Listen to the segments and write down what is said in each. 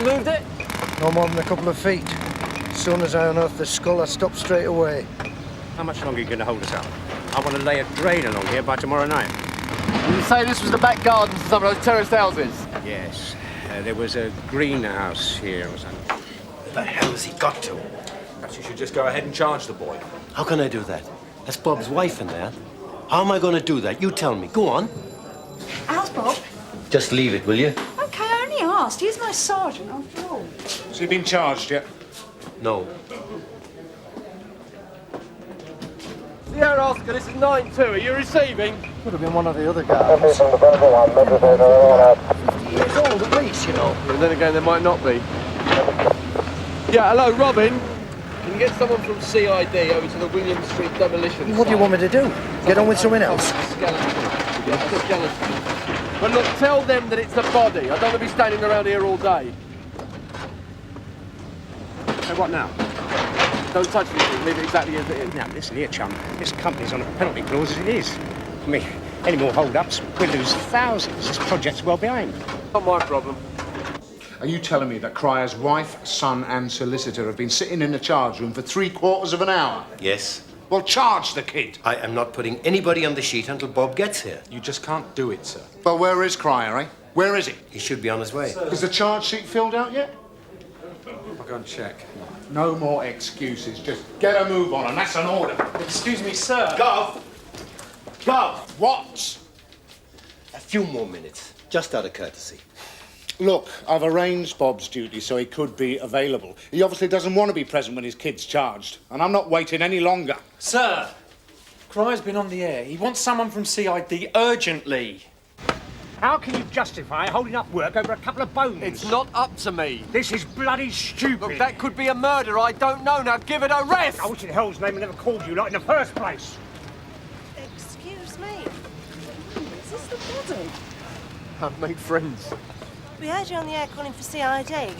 you moved it? No more than a couple of feet. As soon as I unearthed the skull, I stopped straight away. How much longer are you going to hold us up? I want to lay a drain along here by tomorrow night. Did you say this was the back gardens of some of those terraced houses? Yes. There was a greenhouse here or something. Where the hell has he got to? Perhaps you should just go ahead and charge the boy. How can I do that? That's Bob's wife in there. How am I going to do that? You tell me. Go on. How's Bob? Just leave it, will you? Okay, I only asked. He's my sergeant, after all. Has he been charged yet? No. Sierra Oscar, this is 9-2. Are you receiving? Could have been one of the other guys. 50 years old at least, you know. And then again, there might not be. Yeah, hello, Robin. Can you get someone from CID over to the William Street demolition What do you want me to do? Get on with something else? Skeleton. But look, tell them that it's a body. I don't want to be standing around here all day. So what now? Don't touch anything. Leave it exactly as it is. Now, listen here, chum. This company's on a penalty clause as it is. I mean, any more hold-ups, we'll lose thousands. This project's well behind. Not my problem. Are you telling me that Crier's wife, son and solicitor have been sitting in the charge room for 3/4 of an hour? Yes. Well, charge the kid. I am not putting anybody on the sheet until Bob gets here. You just can't do it, sir. Well, where is Crier, eh? Where is he? He should be on his way. Is the charge sheet filled out yet? I'll go and check. No more excuses. Just get a move on, and that's an order. Excuse me, sir. Gov! Gov! What? A few more minutes, just out of courtesy. Look, I've arranged Bob's duty so he could be available. He obviously doesn't want to be present when his kid's charged, and I'm not waiting any longer. Sir, Crier's been on the air. He wants someone from CID urgently. How can you justify holding up work over a couple of bones? It's not up to me. This is bloody stupid. Look, that could be a murder. I don't know. Now give it a rest. I wish in hell's name I never called you lot in the first place. Excuse me. Is this the body? I've made friends. We heard you on the air calling for CID.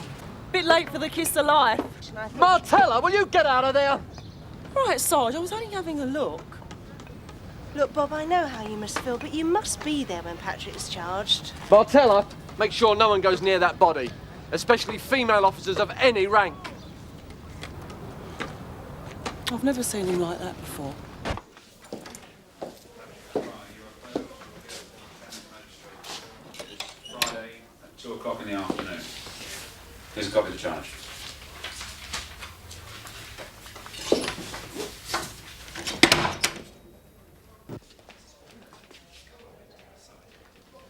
Bit late for the kiss of life. Martella, will you get out of there? Right, Sarge, I was only having a look. Look, Bob, I know how you must feel, but you must be there when Patrick's charged. Martella, make sure no one goes near that body, especially female officers of any rank. I've never seen him like that before. Friday at 2 o'clock in the afternoon. Here's a copy of the charge.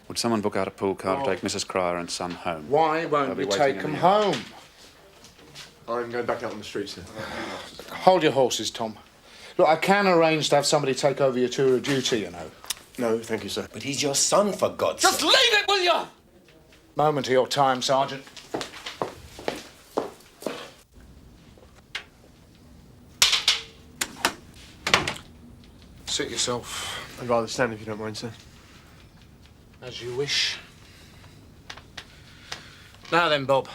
Would someone book out a pool car to take Mrs. Crier and son home? Why won't we take them home? I'm going back out on the streets now. Hold your horses, Tom. Look, I can arrange to have somebody take over your tour of duty, you know. No, thank you, sir. But he's your son, for God's sake. Just leave it, will you? Moment of your time, Sergeant. Sit yourself. I'd rather stand if you don't mind, sir. As you wish. Now then, Bob.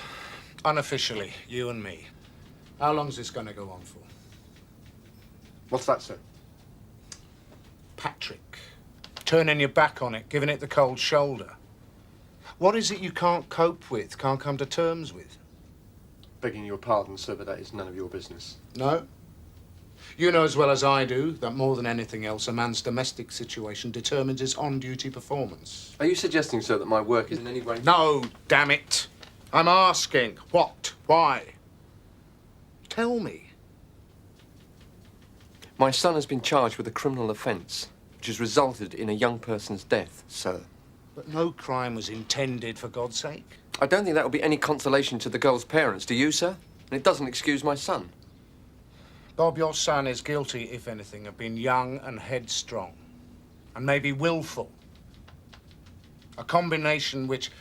Unofficially, you and me. How long's this going to go on for? What's that, sir? Patrick. Turning your back on it, giving it the cold shoulder. What is it you can't cope with, can't come to terms with? Begging your pardon, sir, but that is none of your business. No? You know as well as I do that more than anything else, a man's domestic situation determines his on-duty performance. Are you suggesting, sir, that my work is in any way... No, damn it. I'm asking. What? Why? Tell me. My son has been charged with a criminal offence, which has resulted in a young person's death, sir. But no crime was intended, for God's sake. I don't think that will be any consolation to the girl's parents, do you, sir? And it doesn't excuse my son. Bob, your son is guilty, if anything, of being young and headstrong. And maybe willful. A combination which,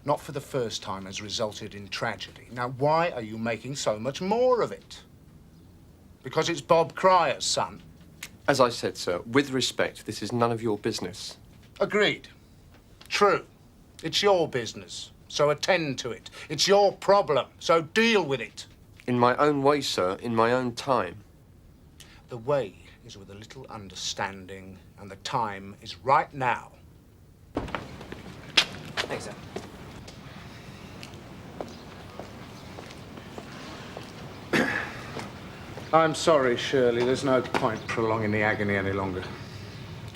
not for the first time, has resulted in tragedy. Now, why are you making so much more of it? Because it's Bob Crier's son? As I said, sir, with respect, this is none of your business. Agreed. True. It's your business, so attend to it. It's your problem, so deal with it. In my own way, sir, in my own time. The way is with a little understanding, and the time is right now. Thanks, sir. I'm sorry, Shirley. There's no point prolonging the agony any longer.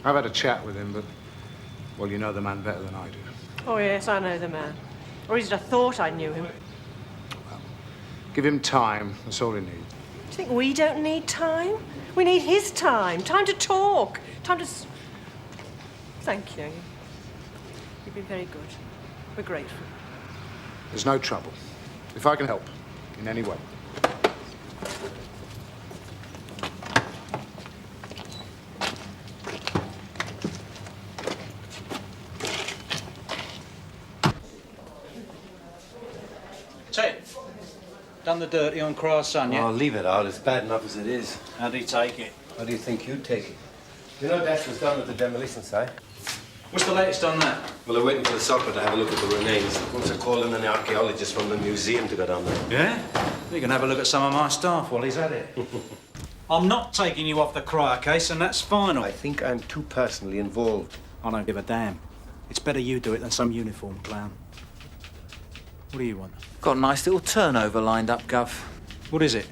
I've had a chat with him, but, well, you know the man better than I do. Oh, yes, I know the man. Or at least I thought I knew him. Well, give him time. That's all he needs. Do you think we don't need time? We need his time. Time to talk. Time to... Thank you. You've been very good. We're grateful. There's no trouble. If I can help in any way. Ted, done the dirty on Crier's son, yeah? Oh, leave it out. It's bad enough as it is. How'd he take it? How do you think you'd take it? You know Dash was down at the demolition site? What's the latest on that? Well, they're waiting for the supper to have a look at the remains. Once I called in an archaeologist from the museum to go down there. Yeah? You can have a look at some of my staff while he's at it. I'm not taking you off the Crier case, and that's final. I think I'm too personally involved. I don't give a damn. It's better you do it than some uniformed clown. What do you want? Got a nice little turnover lined up, Gov. What is it?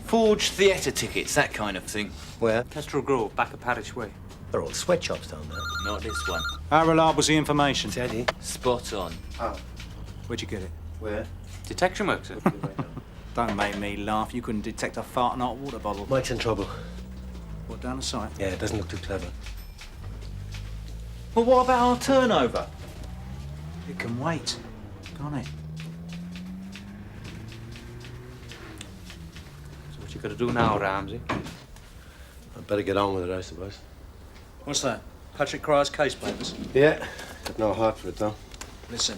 Forged theatre tickets, that kind of thing. Where? Kestrel Grove, back of Parish Way. They're all sweatshops down there. Not this one. How reliable's the information? Steady. Spot on. How? Where'd you get it? Where? Detection work, sir. Don't make me laugh. You couldn't detect a fart in a hot water bottle. Mike's in trouble. What, down the site? Yeah, it doesn't look too clever. Well, what about our turnover? It can wait, can't it? So what you got to do now, Ramsey? I'd better get on with it, I suppose. What's that? Patrick Crier's case papers? Yeah. Got no heart for it, though. Listen,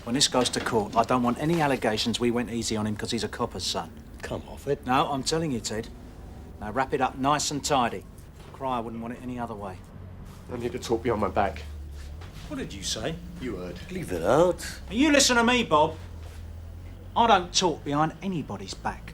when this goes to court, I don't want any allegations we went easy on him because he's a copper's son. Come off it. No, I'm telling you, Ted. Now wrap it up nice and tidy. Crier wouldn't want it any other way. I need to talk behind my back. What did you say? You heard. Leave it out. And you listen to me, Bob. I don't talk behind anybody's back.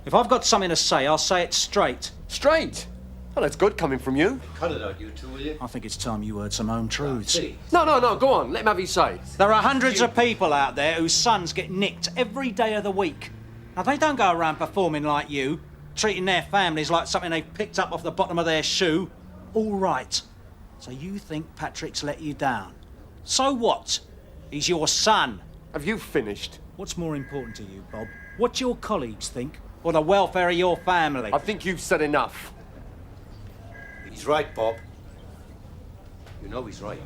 If I've got something to say, I'll say it straight. Straight? Well, that's good coming from you. Cut it out, you two, will you? I think it's time you heard some home truths. No, go on. Let him have his say. There are hundreds of people out there whose sons get nicked every day of the week. Now, they don't go around performing like you, treating their families like something they've picked up off the bottom of their shoe. All right. So you think Patrick's let you down? So what? He's your son. Have you finished? What's more important to you, Bob? What your colleagues think, or the welfare of your family? I think you've said enough. He's right, Bob. You know he's right.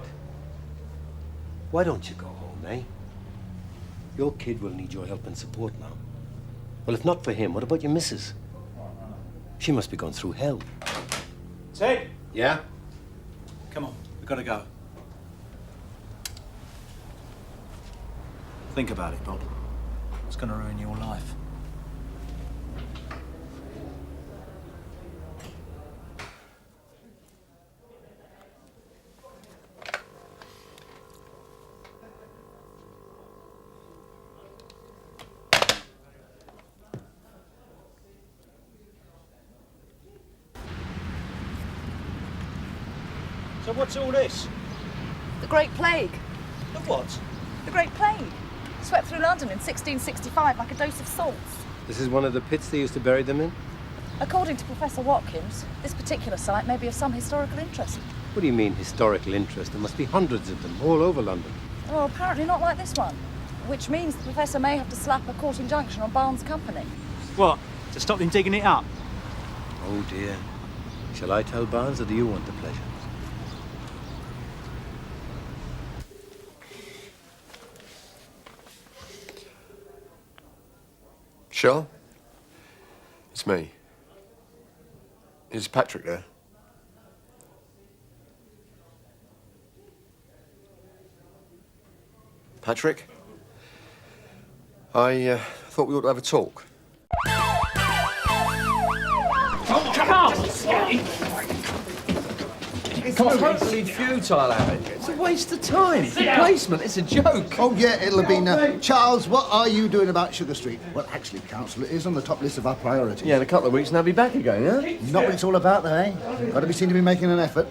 Why don't you go home, eh? Your kid will need your help and support now. Well, if not for him, what about your missus? She must be going through hell. Ted! Yeah? Come on, we've got to go. Think about it, Bob. It's going to ruin your life. So what's all this? The Great Plague. The what? The Great Plague. Swept through London in 1665 like a dose of salts. This is one of the pits they used to bury them in? According to Professor Watkins, this particular site may be of some historical interest. What do you mean, historical interest? There must be hundreds of them all over London. Oh, apparently not like this one. Which means the Professor may have to slap a court injunction on Barnes' company. What? To stop him digging it up? Oh, dear. Shall I tell Barnes, or do you want the pleasure? Sure. It's me. Is Patrick there? Patrick? I thought we ought to have a talk. Oh, come on! It's totally futile, Aaron. It's a waste of time. It's a replacement. It's a joke. Oh, yeah, it'll have been... Charles, what are you doing about Sugar Street? Well, actually, Council, it is on the top list of our priorities. Yeah, in a couple of weeks and I'll be back again, yeah? Not what it's all about, though, eh? Got to be seen to be making an effort.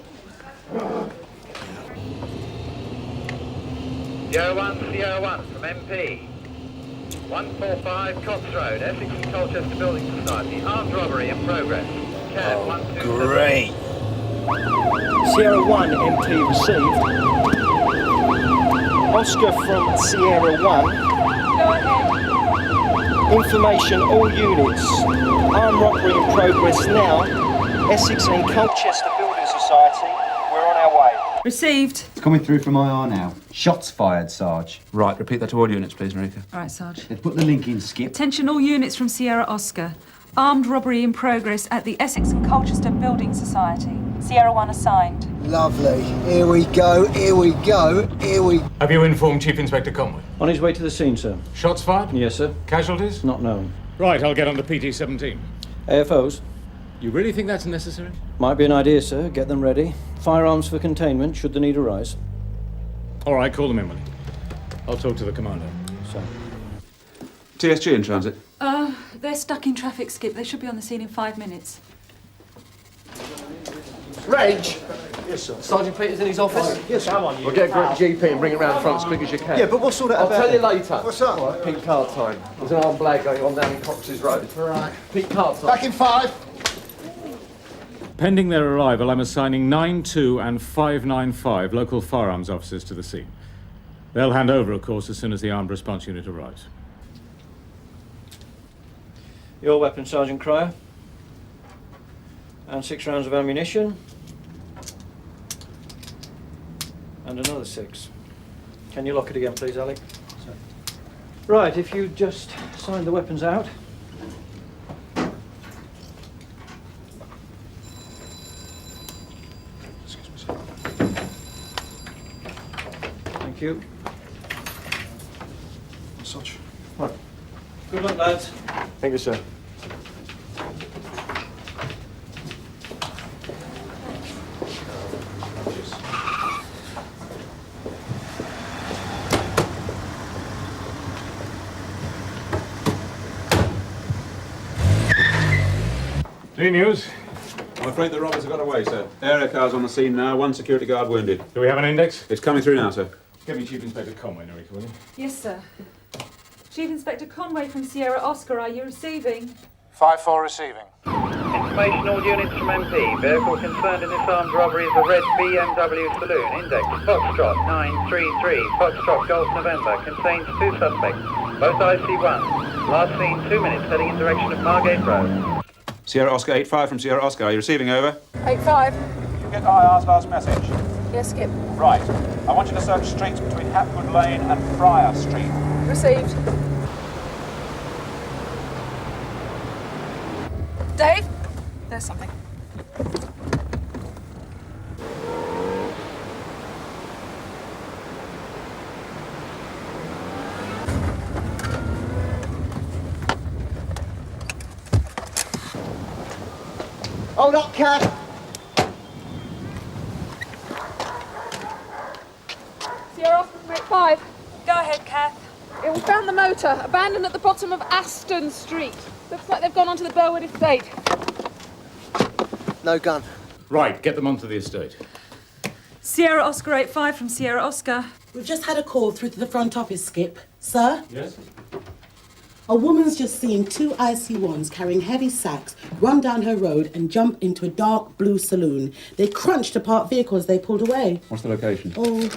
Joe 1 from MP. 145 Cox Road, Essex and Colchester Building Society. Armed robbery in progress. Cab 127. Great. Sierra 1 MT received. Oscar from Sierra 1. Go ahead. Information all units. Armed robbery in progress now. Essex and Colchester Building Society. We're on our way. Received. It's coming through from IR now. Shots fired, Sarge. Right, repeat that to all units, please, Marika. All right, Sarge. Let's put the link in, Skip. Attention all units from Sierra Oscar. Armed robbery in progress at the Essex and Colchester Building Society. Sierra 1 assigned. Lovely. Here we go, here we go, here we... Have you informed Chief Inspector Conway? On his way to the scene, sir. Shots fired? Yes, sir. Casualties? Not known. Right, I'll get on the PT-17. AFOs? You really think that's necessary? Might be an idea, sir. Get them ready. Firearms for containment, should the need arise. All right, call them in, Willie. I'll talk to the commander. So. TSG in transit. They're stuck in traffic, Skip. They should be on the scene in 5 minutes. Reg? Yes, sir. Sergeant Peter's in his office? Yes, sir. We'll get Greg GP and bring it round front as quick as you can. Yeah, but what's all that I'll about? tell you later. What's up? All right, peak card time. There's an armed blag going on down in Cox's Road. Right. Peak card time. Back in 5. Pending their arrival, I'm assigning 92 and 595 local firearms officers to the scene. They'll hand over, of course, as soon as the armed response unit arrives. Your weapon, Sergeant Crier. And 6 rounds of ammunition. And another 6. Can you lock it again, please, Alec? Right, if you just sign the weapons out. Thank you. Such. Right. Good luck, lads. Thank you, sir. News? I'm afraid the robbers have got away, sir. Area car's on the scene now, 1 security guard wounded. Do we have an index? It's coming through now, sir. Give me Chief Inspector Conway, Norika, will you? Yes, sir. Chief Inspector Conway from Sierra Oscar, are you receiving? 5-4 receiving. Information all units from MP. Vehicle concerned in this armed robbery is a red BMW saloon. Index Foxtrot 933. Foxtrot Golf November. Contains 2 suspects. Both IC1. Last seen 2 minutes heading in direction of Margate Road. Sierra Oscar 85 from Sierra Oscar. Are you receiving over? 85. Did you get IR's last message? Yes, Skip. Right. I want you to search streets between Hapgood Lane and Friar Street. Received. Dave? There's something. Hold up, Cat. Sierra Oscar from 85. Go ahead, Kath. Yeah, we found the motor, abandoned at the bottom of Aston Street. Looks like they've gone onto the Burwood estate. No gun. Right, get them onto the estate. Sierra Oscar 85 from Sierra Oscar. We've just had a call through to the front office, Skip. Sir? Yes? A woman's just seen 2 IC1s carrying heavy sacks run down her road and jump into a dark blue saloon. They crunched to parked vehicles they pulled away. What's the location? Oh,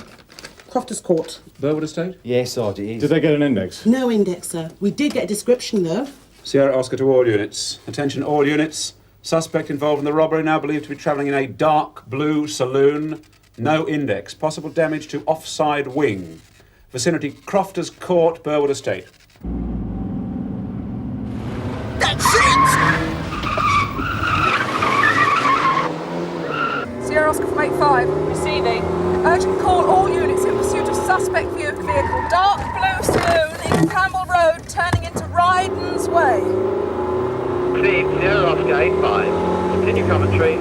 Crofter's Court. Burwood Estate? Yes, Sarge, it is. Did they get an index? No index, sir. We did get a description, though. Sierra Oscar to all units. Attention all units. Suspect involved in the robbery now believed to be travelling in a dark blue saloon. No index. Possible damage to offside wing. Vicinity Crofter's Court, Burwood Estate. That's it! Sierra Oscar from 85. Receiving. Urgent call all units in pursuit of suspect vehicle. Dark blue saloon in Campbell Road, turning into Ryden's Way. Received, Sierra Oscar 85. Continue commentary.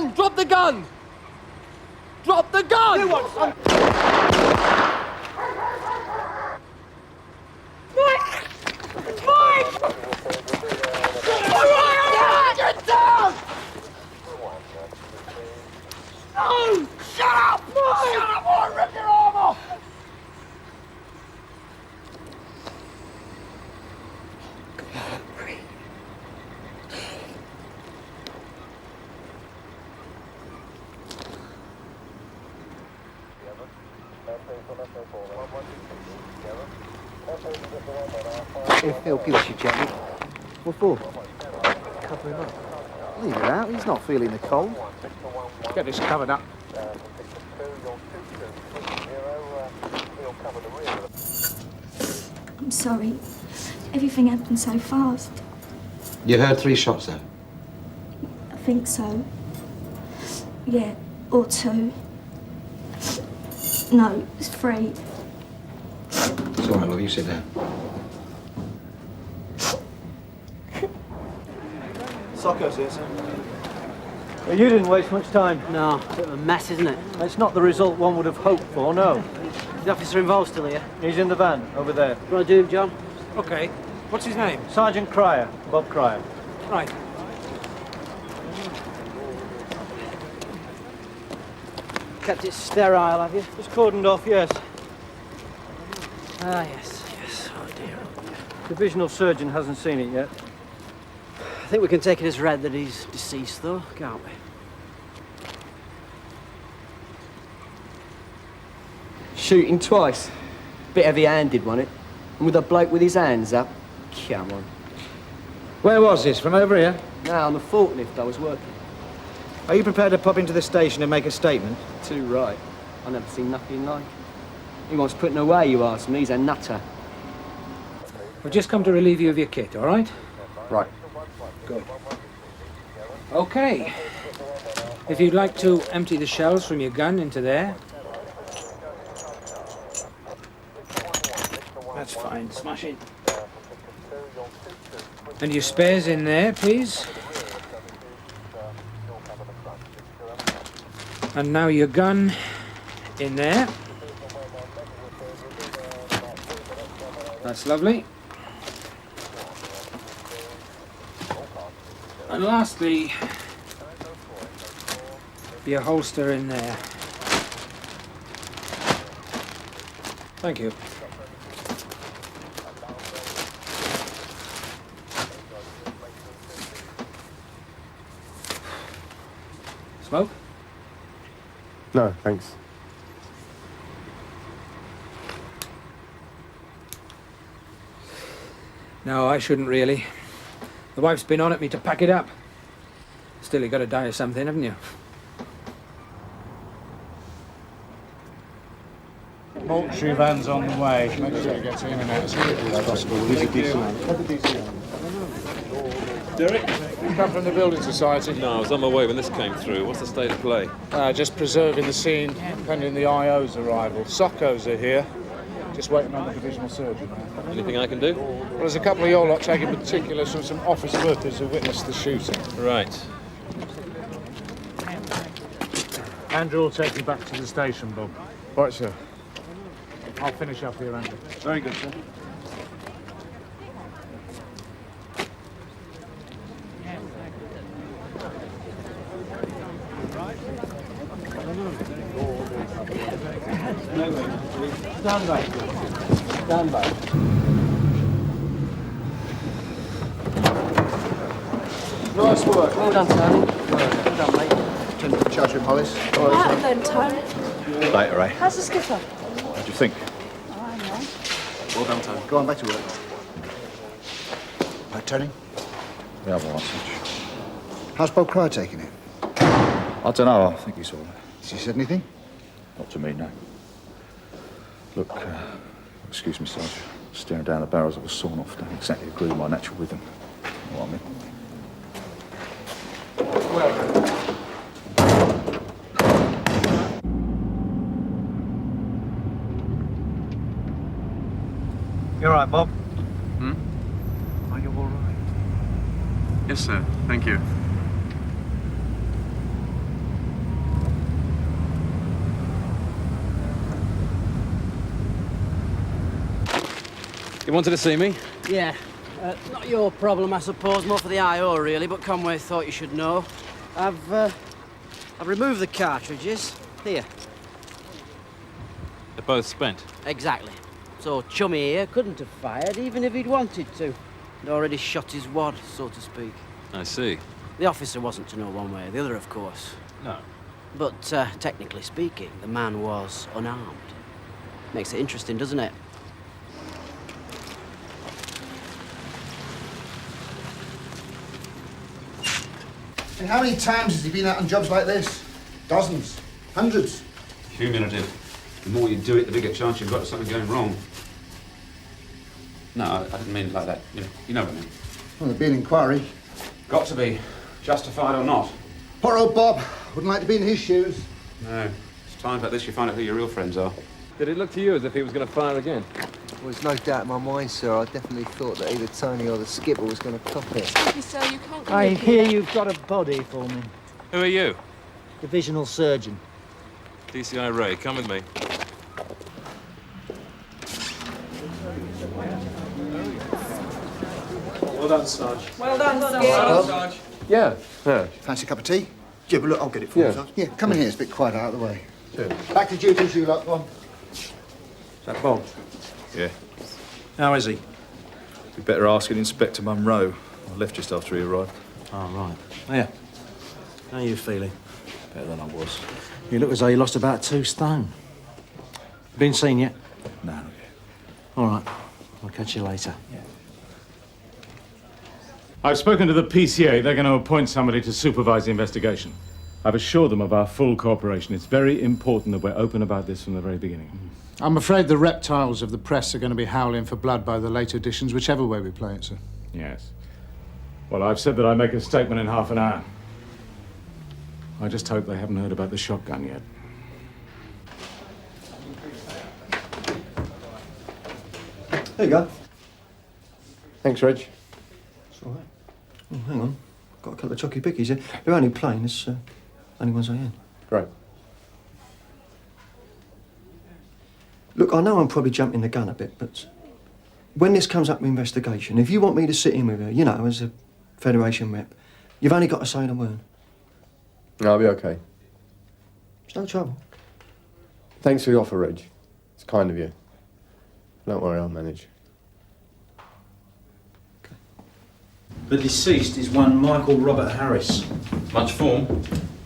gun! Drop the gun! Drop the gun! You want some? Get down! No! Shut up! No! Shut up or I'll rip your arm off! Here, Phil, give us your jacket. What for? Cover him up. Leave it out, he's not feeling the cold. Get this covered up. I'm sorry. Everything happened so fast. You heard 3 shots, though? I think so. Yeah, or 2. No, it's 3. It's all right, love, you sit down. Socko's here, sir. Well, you didn't waste much time. No, bit of a mess, isn't it? It's not the result one would have hoped for, no. Is the officer involved still here? He's in the van, over there. What do I do, John? Okay. What's his name? Sergeant Crier, Bob Crier. Right. Kept it sterile, have you? Just cordoned off, yes. Ah, yes, yes. Oh, dear. Divisional surgeon hasn't seen it yet. I think we can take it as read that he's deceased, though, can't we? Shooting twice. Bit heavy-handed, wasn't it? And with a bloke with his hands up. Come on. Where was this? From over here? No, on the forklift I was working. Are you prepared to pop into the station and make a statement? Too right. I've never seen nothing like it. He wants putting away, you ask me. He's a nutter. We've just come to relieve you of your kit, all right? Right. Good. Okay. If you'd like to empty the shells from your gun into there. That's fine, smash it. And your spares in there, please. And now your gun in there. That's lovely. And lastly, your holster in there. Thank you. Smoke? No, thanks. No, I shouldn't really. The wife's been on at me to pack it up. Still, you got to die of something, haven't you? Mortuary van's on the way. Make sure it gets in and out as quickly as possible. Derek? You come from the Building Society? No, I was on my way when this came through. What's the state of play? Just preserving the scene, pending the IO's arrival. Soccos are here. Just waiting on the divisional surgeon. Anything I can do? Well, there's a couple of your lot taking particulars from some office workers who witnessed the shooting. Right. Andrew will take you back to the station, Bob. Right, sir. I'll finish up here, Andrew. Very good, sir. Stand by. Stand by. Nice work. Well done, Tony. Well done, mate. Charge with Hollis. Right then, Tony. Later, Ray. How's the skipper? What do you think? I know. Well done, Tony. Go on, back to work. Right, Tony? The other one. How's Bob Crier taking it? I don't know. I think he's all right. Has he said anything? Not to me, no. Look, excuse me, Sarge. Staring down the barrels of a sawn-off don't exactly agree with my natural rhythm. You know what I mean? You all right, Bob? Hmm? Are you all right? Yes, sir. Thank you. You wanted to see me? Yeah. Not your problem, I suppose, more for the I.O. really, but Conway thought you should know. I've removed the cartridges. Here. They're both spent. Exactly. So Chummy here couldn't have fired even if he'd wanted to. He'd already shot his wad, so to speak. I see. The officer wasn't to know one way or the other, of course. No. But technically speaking, the man was unarmed. Makes it interesting, doesn't it? And how many times has he been out on jobs like this? Dozens? Hundreds? Cumulative. The more you do it, the bigger chance you've got of something going wrong. No, I didn't mean it like that. You know what I mean. Well, there'd be an inquiry. Got to be. Justified or not. Poor old Bob. Wouldn't like to be in his shoes. No. It's times like this you find out who your real friends are. Did it look to you as if he was going to fire again? Well, there's no doubt in my mind, sir. I definitely thought that either Tony or the skipper was going to cop it. Excuse me, sir, you can't go I in hear here. you've got a body for me. Who are you? Divisional surgeon. DCI Ray, come with me. Well done, Sarge. Well done, Sarge. Yeah. Fancy a cup of tea? Yeah, but look, I'll get it for you, Sarge. Yeah, come in here. It's a bit quiet out of the way. Back to duties, you lot. Go on. Is that Bob? Yeah. How is he? Be better asking Inspector Monroe. I left just after he arrived. Oh, right. Yeah. How are you feeling? Better than I was. You look as though you lost about 2 stone. Been seen yet? No, not yet. All right. I'll catch you later. I've spoken to the PCA. They're going to appoint somebody to supervise the investigation. I've assured them of our full cooperation. It's very important that we're open about this from the very beginning. I'm afraid the reptiles of the press are going to be howling for blood by the late editions, whichever way we play it, sir. Yes. Well, I've said that I make a statement in half an hour. I just hope they haven't heard about the shotgun yet. There you go. Thanks, Reg. It's all right. Oh, hang on. Got a couple of chocky pickies here. They're only plain. It's only ones I had. Great. Look, I know I'm probably jumping the gun a bit, but when this comes up with investigation, if you want me to sit in with her, you know, as a Federation rep, you've only got to say the word. No, I'll be okay. It's no trouble. Thanks for the offer, Reg. It's kind of you. Don't worry, I'll manage. The deceased is one Michael Robert Harris. Much form?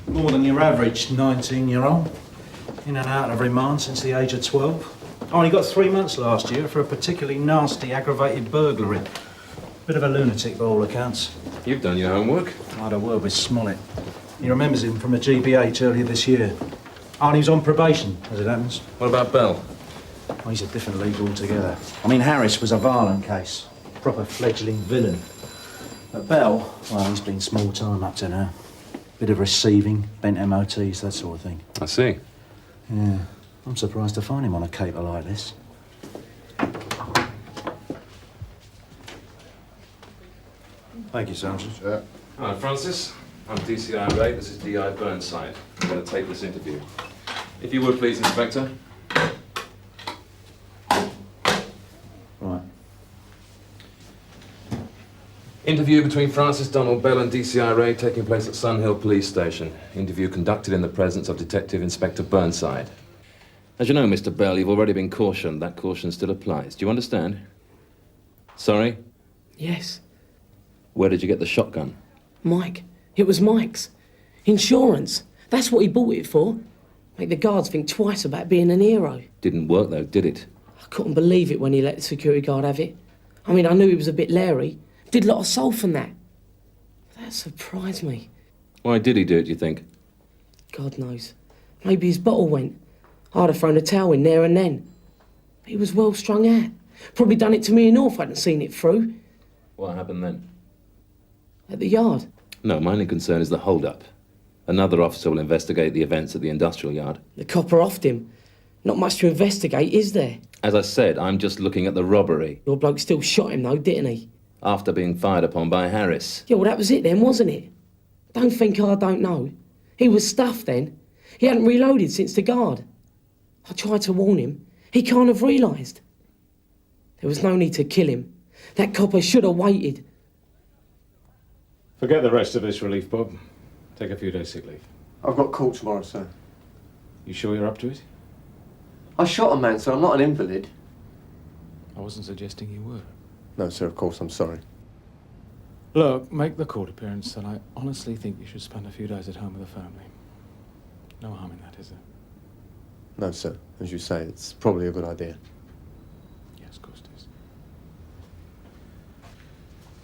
More than your average 19-year-old. In and out of remand since the age of 12. Only got 3 months last year for a particularly nasty aggravated burglary. Bit of a lunatic by all accounts. You've done your homework. I had a word with Smollett. He remembers him from a GBH earlier this year. Oh, and he was on probation, as it happens. What about Bell? Oh, he's a different league altogether. I mean, Harris was a violent case. Proper fledgling villain. But Bell, well, he's been small time up to now. Bit of receiving, bent MOTs, that sort of thing. I see. Yeah, I'm surprised to find him on a caper like this. Thank you, Sergeant. Hi, Francis. I'm DCI Ray. This is DI Burnside. I'm going to take this interview. If you would, please, Inspector. Right. Interview between Francis Donald Bell and DCI Ray taking place at Sun Hill Police Station. Interview conducted in the presence of Detective Inspector Burnside. As you know, Mr. Bell, you've already been cautioned. That caution still applies. Do you understand? Sorry? Yes. Where did you get the shotgun? Mike. It was Mike's. Insurance. That's what he bought it for. Make the guards think twice about being an hero. Didn't work, though, did it? I couldn't believe it when he let the security guard have it. I mean, I knew he was a bit leery. Did a lot of sulf and that. That surprised me. Why did he do it, do you think? God knows. Maybe his bottle went. I'd have thrown a towel in there and then. He was well strung out. Probably done it to me and all if I hadn't seen it through. What happened then? At the yard. No, my only concern is the hold-up. Another officer will investigate the events at the industrial yard. The copper offed him. Not much to investigate, is there? As I said, I'm just looking at the robbery. Your bloke still shot him, though, didn't he? After being fired upon by Harris. Yeah, well, that was it then, wasn't it? Don't think I don't know. He was stuffed then. He hadn't reloaded since the guard. I tried to warn him. He can't have realised. There was no need to kill him. That copper should have waited. Forget the rest of this relief, Bob. Take a few days sick leave. I've got court tomorrow, sir. You sure you're up to it? I shot a man, sir. I'm not an invalid. I wasn't suggesting you were. No, sir, of course, I'm sorry. Look, make the court appearance, and I honestly think you should spend a few days at home with the family. No harm in that, is there? No, sir. As you say, it's probably a good idea. Yes, of course it is.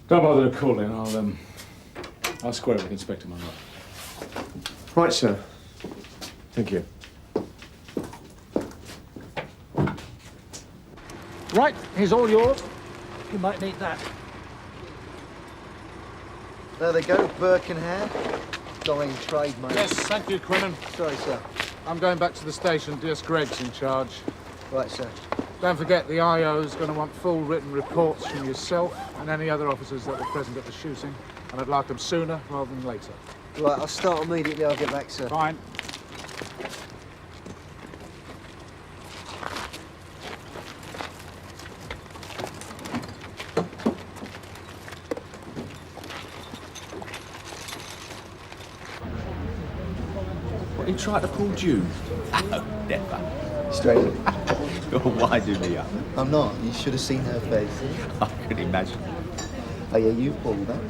Don't bother to call in. I'll square it with Inspector Monroe. Right, sir. Thank you. Right, here's all yours. You might need that. There they go, Burke and Hare. Dying trade, mate. Yes, thank you, Quinnan. Sorry, sir. I'm going back to the station. DS Gregg's in charge. Right, sir. Don't forget, the IO's going to want full written reports from yourself and any other officers that were present at the shooting, and I'd like them sooner rather than later. Right, I'll start immediately. I'll get back, sir. Fine. What, he tried to pull June? Oh, never. Straight. Why do me up? I'm not. You should have seen her face. I can imagine. Oh, yeah, you pulled that.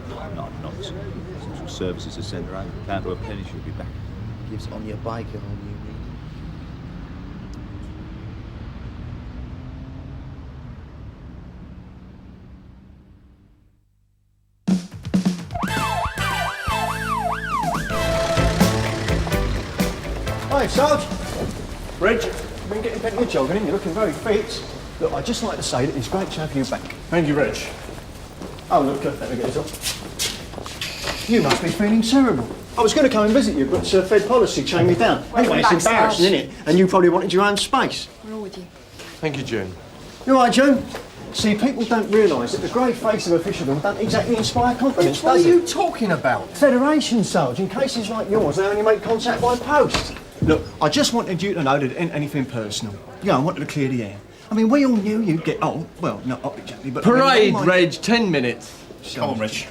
No, not nonsense. Social services to send her home. Down to a penny, she'll be back. Gives on your bike a whole new meaning. Hi, Sarge. Reg, you've been getting back to your jogging, you're looking very fit. Look, I'd just like to say that it's great to have you back. Thank you, Reg. Oh, look, let me get this off. You must be feeling terrible. I was going to come and visit you, but Fed policy chained me down. Anyway, it's embarrassing, isn't it? And you probably wanted your own space. We're all with you. Thank you, June. You all right, June? See, people don't realise that the grey face of officialdom don't exactly inspire confidence, What does are it? you talking about? Federation, Sarge. In cases like yours, they only make contact by post. Look, I just wanted you to know that it ain't anything personal. You know, I wanted to clear the air. I mean, we all knew you'd get on. Well, not up exactly, but... Parade, Reg, 10 minutes. Come on, Reg.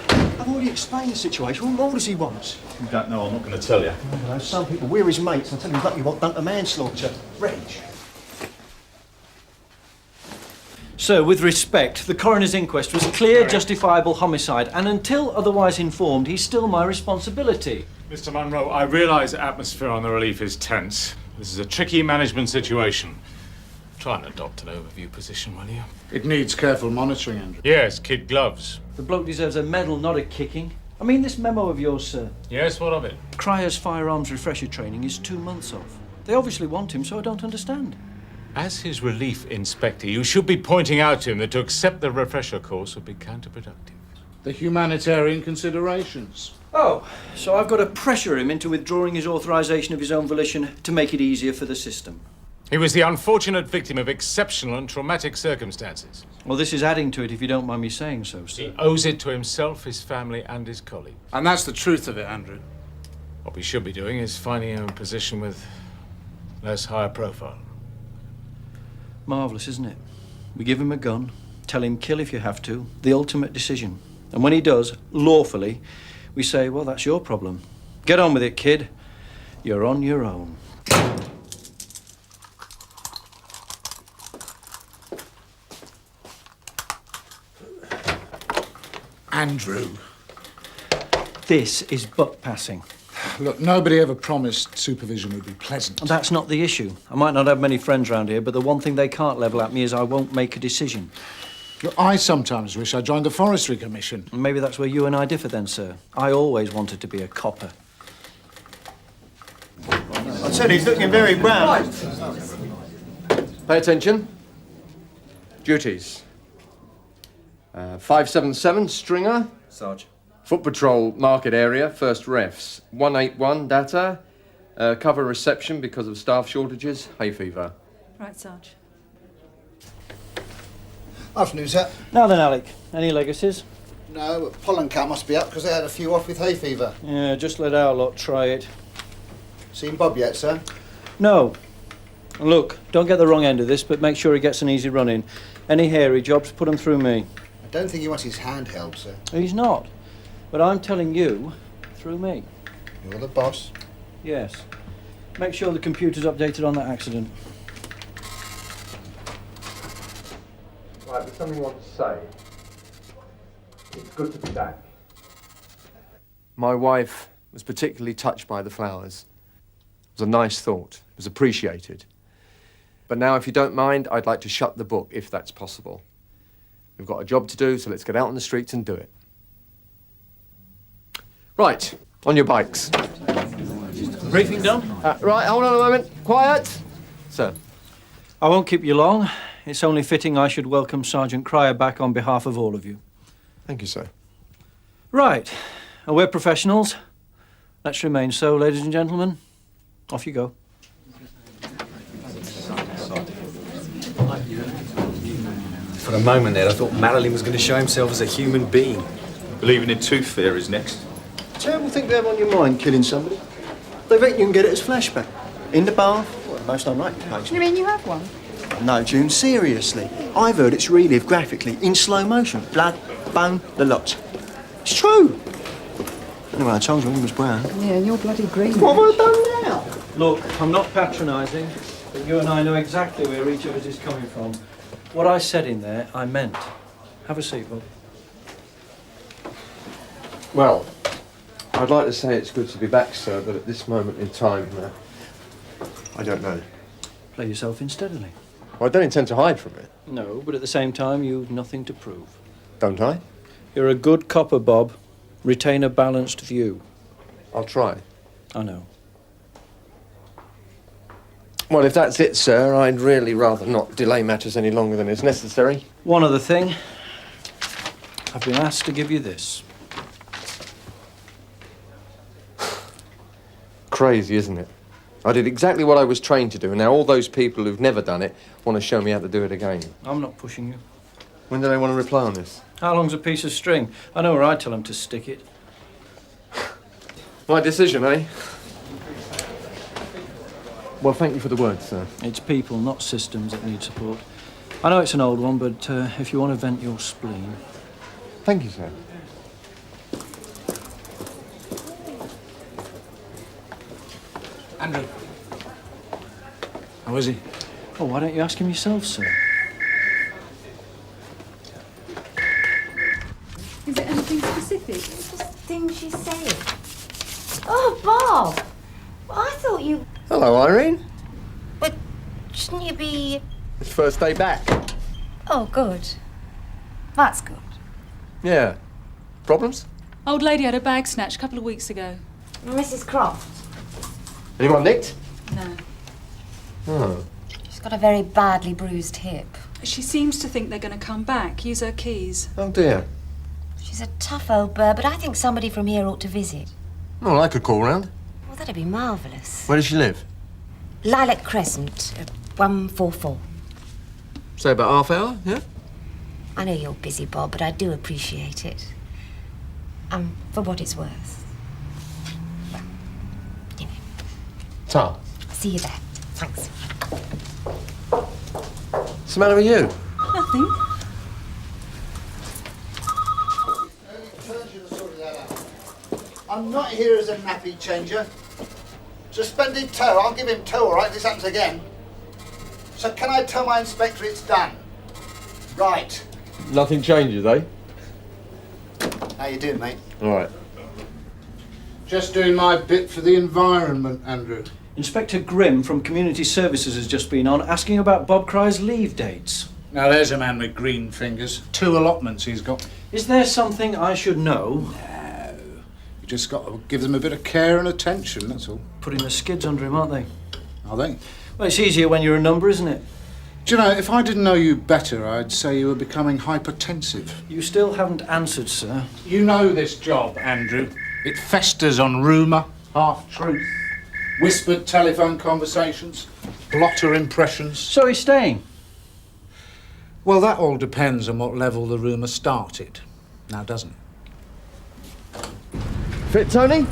I've already explained the situation. What more does he want? You don't know, I'm not going to tell you. You know, some people, we're his mates. I tell you exactly what done to manslaughter. Reg. Sir, with respect, the coroner's inquest was clear, justifiable homicide, and until otherwise informed, he's still my responsibility. Mr. Monroe, I realise the atmosphere on the relief is tense. This is a tricky management situation. Try and adopt an overview position, will you? It needs careful monitoring, Andrew. Yes, kid gloves. The bloke deserves a medal, not a kicking. I mean, this memo of yours, sir. Yes, what of it? Crier's firearms refresher training is 2 months off. They obviously want him, so I don't understand. As his relief inspector, you should be pointing out to him that to accept the refresher course would be counterproductive. The humanitarian considerations. Oh, so I've got to pressure him into withdrawing his authorisation of his own volition to make it easier for the system. He was the unfortunate victim of exceptional and traumatic circumstances. Well, this is adding to it, if you don't mind me saying so, sir. He owes it to himself, his family, and his colleagues. And that's the truth of it, Andrew. What we should be doing is finding him a position with less high profile. Marvellous, isn't it? We give him a gun, tell him kill if you have to, the ultimate decision. And when he does, lawfully, we say, well, that's your problem. Get on with it, kid. You're on your own. Andrew. This is butt passing. Look, nobody ever promised supervision would be pleasant. That's not the issue. I might not have many friends round here, but the one thing they can't level at me is I won't make a decision. Look, I sometimes wish I joined the Forestry Commission. Maybe that's where you and I differ then, sir. I always wanted to be a copper. I tell you, he's looking very brown. Pay attention. Duties. 577, Stringer. Sarge. Foot Patrol, Market Area, first refs. 181, Data. Cover reception because of staff shortages, hay fever. Right, Sarge. Afternoon, sir. Now then, Alec, any legacies? No, but pollen count must be up because they had a few off with hay fever. Yeah, just let our lot try it. Seen Bob yet, sir? No. Look, don't get the wrong end of this, but make sure he gets an easy run in. Any hairy jobs, put them through me. I don't think he wants his hand held, sir. He's not. But I'm telling you, through me. You're the boss. Yes. Make sure the computer's updated on that accident. Right, there's something I want to say. It's good to be back. My wife was particularly touched by the flowers. It was a nice thought. It was appreciated. But now, if you don't mind, I'd like to shut the book, if that's possible. We've got a job to do, so let's get out on the streets and do it. Right, on your bikes. Briefing done? Right, hold on a moment. Quiet. Sir. I won't keep you long. It's only fitting I should welcome Sergeant Crier back on behalf of all of you. Thank you, sir. Right. We're professionals. Let's remain so, ladies and gentlemen. Off you go. For a moment there, I thought Marilyn was going to show himself as a human being. Believing in tooth fairy is next. Terrible thing to have on your mind, killing somebody. They reckon you can get it as flashback. In the bath, well, the most unlikely case. You mean you have one? No, June, seriously. I've heard it's relived graphically, in slow motion. Blood, bone, the lot. It's true. Anyway, I told you he was brown. Yeah, and you're bloody green. What have I done now? Look, I'm not patronising, but you and I know exactly where each of us is coming from. What I said in there, I meant. Have a seat, Bob. Well, I'd like to say it's good to be back, sir, but at this moment in time, I don't know. Play yourself in steadily. Well, I don't intend to hide from it. No, but at the same time, you've nothing to prove. Don't I? You're a good copper, Bob. Retain a balanced view. I'll try. I know. Well, if that's it, sir, I'd really rather not delay matters any longer than is necessary. One other thing. I've been asked to give you this. Crazy, isn't it? I did exactly what I was trained to do, and now all those people who've never done it want to show me how to do it again. I'm not pushing you. When do they want to reply on this? How long's a piece of string? I know where I tell them to stick it. My decision, eh? Well, thank you for the words, sir. It's people, not systems, that need support. I know it's an old one, but if you want to vent your spleen... Thank you, sir. Andrew. How is he? Oh, why don't you ask him yourself, sir? Is it anything specific? It's just things she's saying. Oh, Bob! Well, I thought you... Hello, Irene. But shouldn't you be... It's first day back. Oh, good. That's good. Yeah. Problems? Old lady had her bag snatched a couple of weeks ago. Mrs. Croft? Anyone nicked? No. Oh. She's got a very badly bruised hip. She seems to think they're going to come back, use her keys. Oh, dear. She's a tough old bird, but I think somebody from here ought to visit. Well, I could call round. Well, that'd be marvellous. Where does she live? Lilac Crescent, 144. Say about half hour, yeah? I know you're busy, Bob, but I do appreciate it. For what it's worth. Well, you know. Ta. See you there. Thanks. What's the matter with you? Nothing. I'm not here as a nappy changer. Suspended tow. I'll give him tow, all right, if this happens again. So can I tell my inspector it's done? Right. Nothing changes, eh? How you doing, mate? All right. Just doing my bit for the environment, Andrew. Inspector Grimm from Community Services has just been on asking about Bob Crier's leave dates. Now, there's a man with green fingers. 2 allotments he's got. Is there something I should know? No. You just got to give them a bit of care and attention, that's all. Putting the skids under him, aren't they? Are they? Well, it's easier when you're a number, isn't it? Do you know, if I didn't know you better, I'd say you were becoming hypertensive. You still haven't answered, sir. You know this job, Andrew. It festers on rumour, half-truth, whispered telephone conversations, blotter impressions. So he's staying? Well, that all depends on what level the rumour started. Now, doesn't it? Fit, Tony?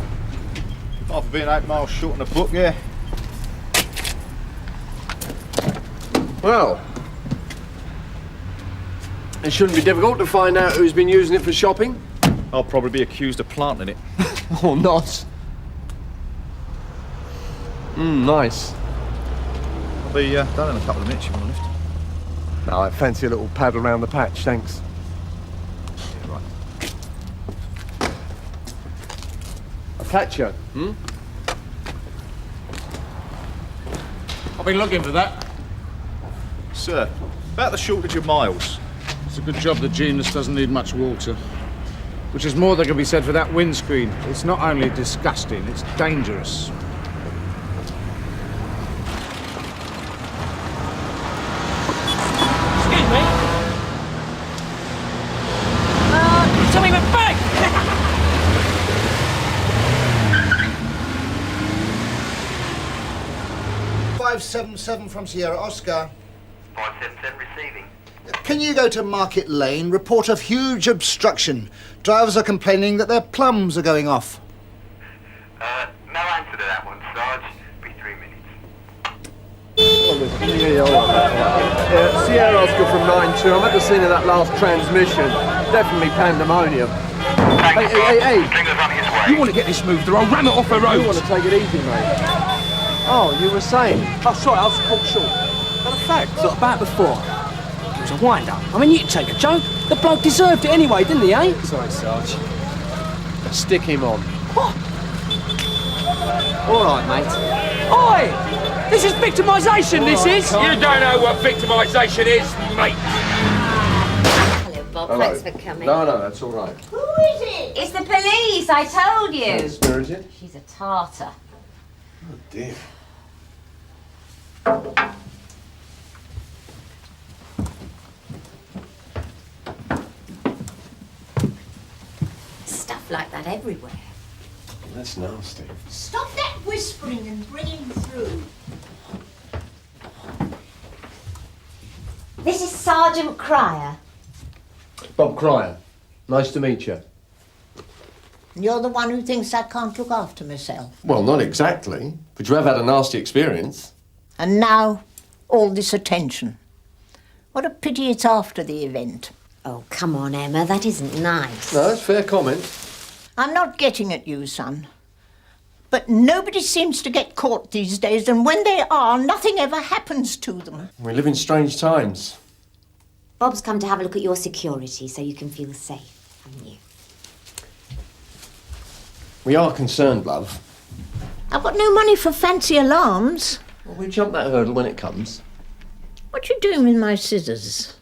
After being 8 miles short on a book, yeah. Well, it shouldn't be difficult to find out who's been using it for shopping. I'll probably be accused of planting it. Or not. Nice. I'll be done in a couple of minutes, you want a lift? No, I fancy a little paddle round the patch, thanks. Yeah, right. I'll catch you, I've been looking for that. Sir, about the shortage of miles. It's a good job the genus doesn't need much water. Which is more than can be said for that windscreen. It's not only disgusting, it's dangerous. Excuse me? Tell me my bag! 577 from Sierra Oscar. 577 receiving. Can you go to Market Lane? Report of huge obstruction. Drivers are complaining that their plums are going off. No answer to that one, Sarge. Be 3 minutes. Yeah, Sierra Oscar from 9-2. I'm at the scene of that last transmission. Definitely pandemonium. Hey. You want to get this moved or I'll ram it off the road. You want to take it easy, mate. Oh, you were saying? Oh, sorry, I was caught short. But a fact. Look, about before. It was a wind-up. I mean, you can take a joke. The bloke deserved it anyway, didn't he, eh? Sorry, Sarge. Stick him on. What? All right, mate. Oi! This is victimisation, this is! You don't know what victimisation is, mate. Hello, Bob. Hello. Thanks for coming. No, that's all right. Who is it? It's the police, I told you. Spirited? She's a tartar. Oh, dear. Stuff like that everywhere. That's nasty. Stop that whispering and bring him through. This is Sergeant Crier. Bob Crier. Nice to meet you. You're the one who thinks I can't look after myself. Well, not exactly, but you have had a nasty experience. And now, all this attention. What a pity it's after the event. Oh, come on, Emma, that isn't nice. No, that's fair comment. I'm not getting at you, son. But nobody seems to get caught these days, and when they are, nothing ever happens to them. We live in strange times. Bob's come to have a look at your security so you can feel safe, haven't you? We are concerned, love. I've got no money for fancy alarms. Well, we jump that hurdle when it comes. What you doing with my scissors?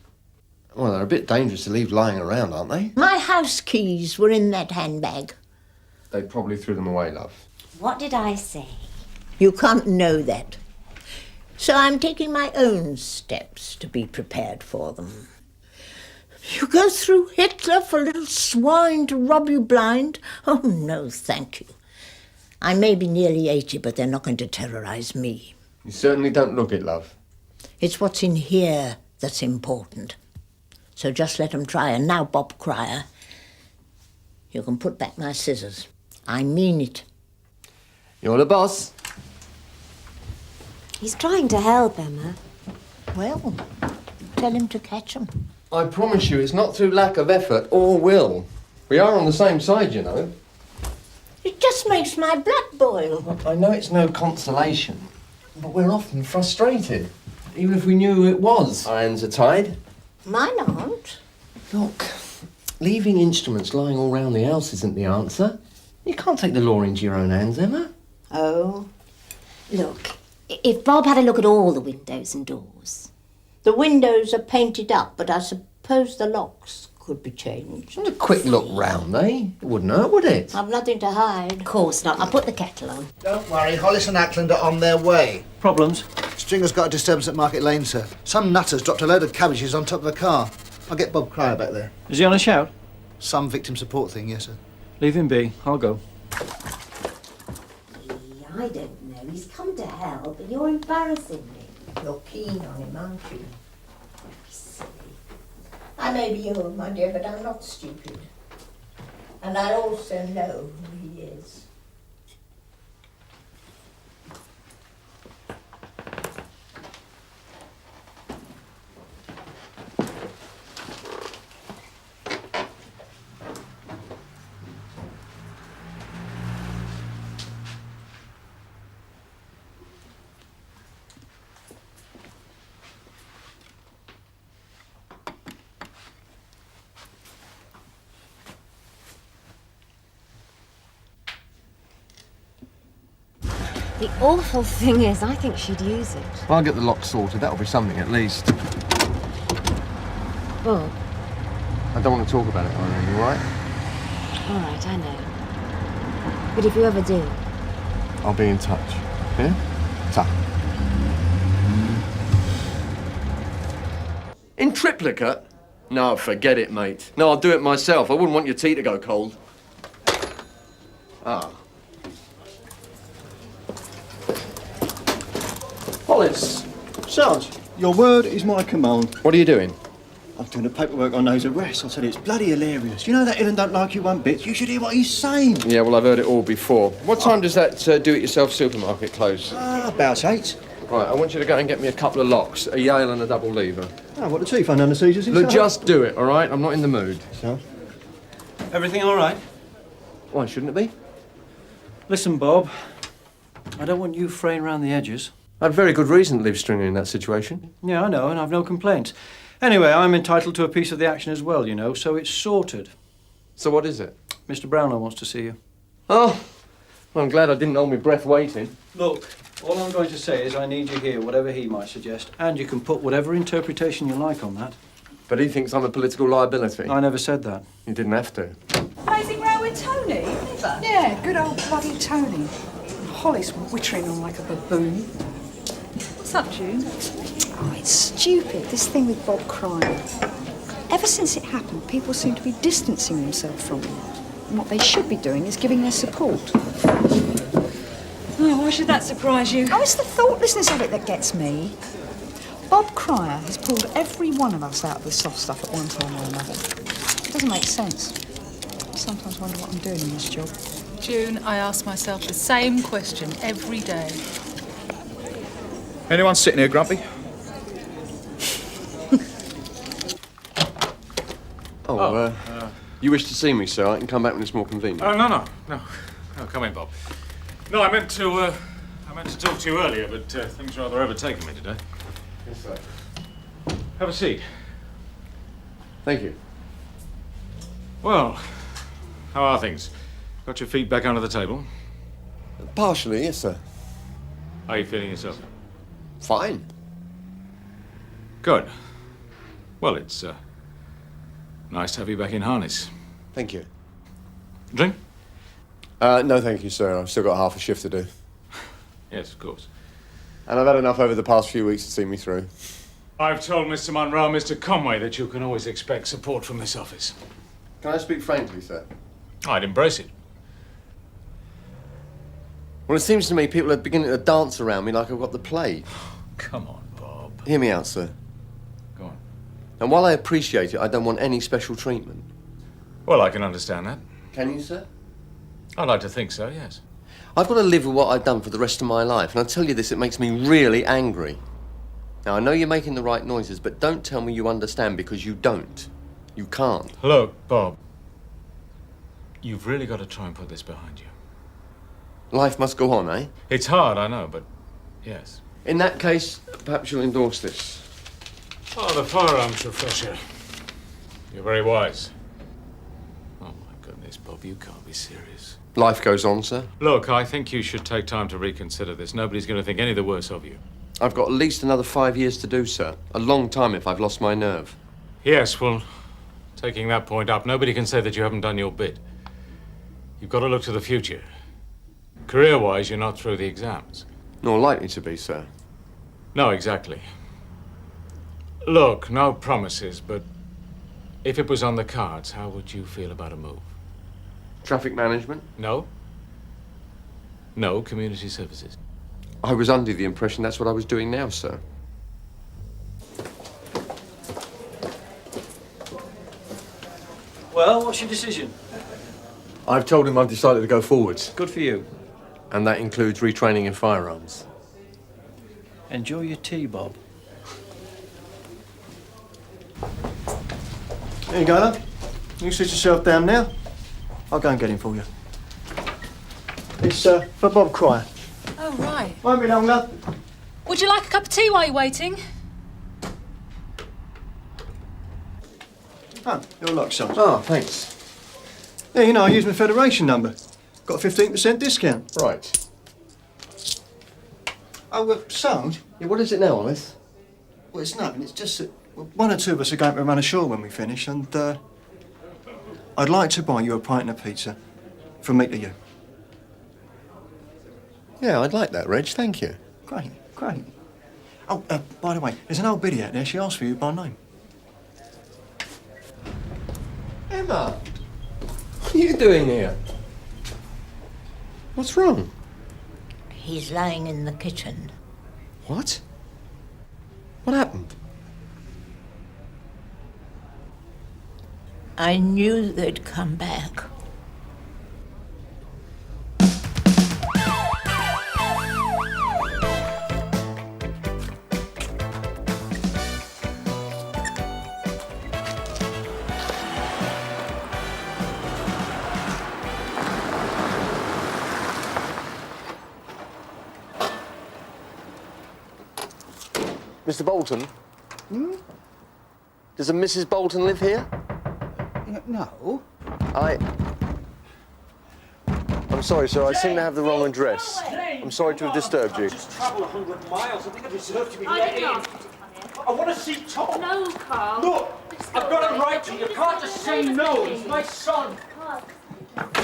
Well, they're a bit dangerous to leave lying around, aren't they? My house keys were in that handbag. They probably threw them away, love. What did I say? You can't know that. So I'm taking my own steps to be prepared for them. You go through Hitler for a little swine to rob you blind? Oh, no, thank you. I may be nearly 80, but they're not going to terrorise me. You certainly don't look it, love. It's what's in here that's important. So just let them try. And now, Bob Crier, you can put back my scissors. I mean it. You're the boss. He's trying to help, Emma. Well, tell him to catch them. I promise you, it's not through lack of effort or will. We are on the same side, you know. It just makes my blood boil. I know it's no consolation, but we're often frustrated, even if we knew who it was. Our hands are tied. Mine aren't. Look, leaving instruments lying all round the house isn't the answer. You can't take the law into your own hands, Emma. Oh? Look, if Bob had a look at all the windows and doors. The windows are painted up, but I suppose the locks could be changed. Just a quick look round, eh? It wouldn't hurt, would it? I've nothing to hide. Of course not. I'll put the kettle on. Don't worry, Hollis and Ackland are on their way. Problems? Stringer's got a disturbance at Market Lane, sir. Some nutters dropped a load of cabbages on top of a car. I'll get Bob Crier back there. Is he on a shout? Some victim support thing, yes, sir. Leave him be. I'll go. I don't know. He's come to help, but you're embarrassing me. You're keen on him, aren't you? I may be old, my dear, but I'm not stupid. And I also know who he is. The awful thing is, I think she'd use it. I'll get the lock sorted. That'll be something at least. Bob. I don't want to talk about it, Irene, all right? All right, I know. But if you ever do... I'll be in touch. Yeah? Ta. In triplicate? No, forget it, mate. No, I'll do it myself. I wouldn't want your tea to go cold. Ah. Hollis. Sarge, your word is my command. What are you doing? I'm doing the paperwork on those arrests. I tell you, it's bloody hilarious. You know that Ian don't like you one bit? You should hear what he's saying. Yeah, well, I've heard it all before. What time does that do-it-yourself supermarket close? About 8. Right, I want you to go and get me a couple of locks, a Yale and a double lever. Oh, what, the teeth under seizures? Look, just do it, all right? I'm not in the mood. So? Everything all right? Why, shouldn't it be? Listen, Bob, I don't want you fraying around the edges. I have very good reason to leave Stringer in that situation. Yeah, I know, and I've no complaints. Anyway, I'm entitled to a piece of the action as well, you know, so it's sorted. So what is it? Mr. Brownlow wants to see you. Oh, well, I'm glad I didn't hold my breath waiting. Look, all I'm going to say is I need you here, whatever he might suggest, and you can put whatever interpretation you like on that. But he thinks I'm a political liability. I never said that. You didn't have to. Amazing row with Tony, never? Yeah, good old bloody Tony. Hollis wittering on like a baboon. What's up, June? Oh, it's stupid, this thing with Bob Crier. Ever since it happened, people seem to be distancing themselves from him. And what they should be doing is giving their support. Oh, why should that surprise you? Oh, it's the thoughtlessness of it that gets me. Bob Crier has pulled every one of us out of the soft stuff at one time or another. It doesn't make sense. I sometimes wonder what I'm doing in this job. June, I ask myself the same question every day. Anyone sitting here grumpy? You wish to see me, sir? I can come back when it's more convenient. Oh, no, come in, Bob. No, I meant to talk to you earlier, but things rather overtaken me today. Yes, sir. Have a seat. Thank you. Well, how are things? Got your feet back under the table? Partially, yes, sir. How are you feeling yourself? Fine. Good. Well, it's nice to have you back in harness. Thank you. Drink? No, thank you, sir. I've still got half a shift to do. Yes, of course. And I've had enough over the past few weeks to see me through. I've told Mr. Monroe and Mr. Conway that you can always expect support from this office. Can I speak frankly, sir? I'd embrace it. Well, it seems to me people are beginning to dance around me like I've got the plague. Come on, Bob. Hear me out, sir. Go on. And while I appreciate it, I don't want any special treatment. Well, I can understand that. Can you, sir? I'd like to think so, yes. I've got to live with what I've done for the rest of my life, and I tell you this, it makes me really angry. Now, I know you're making the right noises, but don't tell me you understand, because you don't. You can't. Look, Bob. You've really got to try and put this behind you. Life must go on, eh? It's hard, I know, but yes. In that case, perhaps you'll endorse this. Oh, the firearms refresher. You're very wise. Oh, my goodness, Bob, you can't be serious. Life goes on, sir. Look, I think you should take time to reconsider this. Nobody's going to think any the worse of you. I've got at least another 5 years to do, sir. A long time if I've lost my nerve. Yes, well, taking that point up, nobody can say that you haven't done your bit. You've got to look to the future. Career-wise, you're not through the exams. Nor likely to be, sir. No, exactly. Look, no promises, but if it was on the cards, how would you feel about a move? Traffic management? No. No community services. I was under the impression that's what I was doing now, sir. Well, what's your decision? I've told him I've decided to go forwards. Good for you. And that includes retraining in firearms. Enjoy your tea, Bob. There you go, then. You sit yourself down now. I'll go and get him for you. It's for Bob Crier. Oh, right. Won't be long, love. Would you like a cup of tea while you're waiting? Oh, your lock, son. Oh, thanks. Yeah, you know, I use my Federation number. Got a 15% discount. Right. Oh, Sarge? Yeah, what is it now, Hollis? Well, it's nothing. It's just that one or two of us are going to run ashore when we finish, and I'd like to buy you a pint of pizza from me to you. Yeah, I'd like that, Reg. Thank you. Great, great. Oh, by the way, there's an old biddy out there. She asked for you by name. Emma! What are you doing here? What's wrong? He's lying in the kitchen. What? What happened? I knew they'd come back. Mr. Bolton? Does a Mrs. Bolton live here? No. I'm sorry, sir. I seem to have the wrong address. I'm sorry to have disturbed you. Just travel 100 miles. I think I deserve to be let in. I want to see Tom. No, Carl. Look, I've got a right to. You can't just say no. He's my son. Who's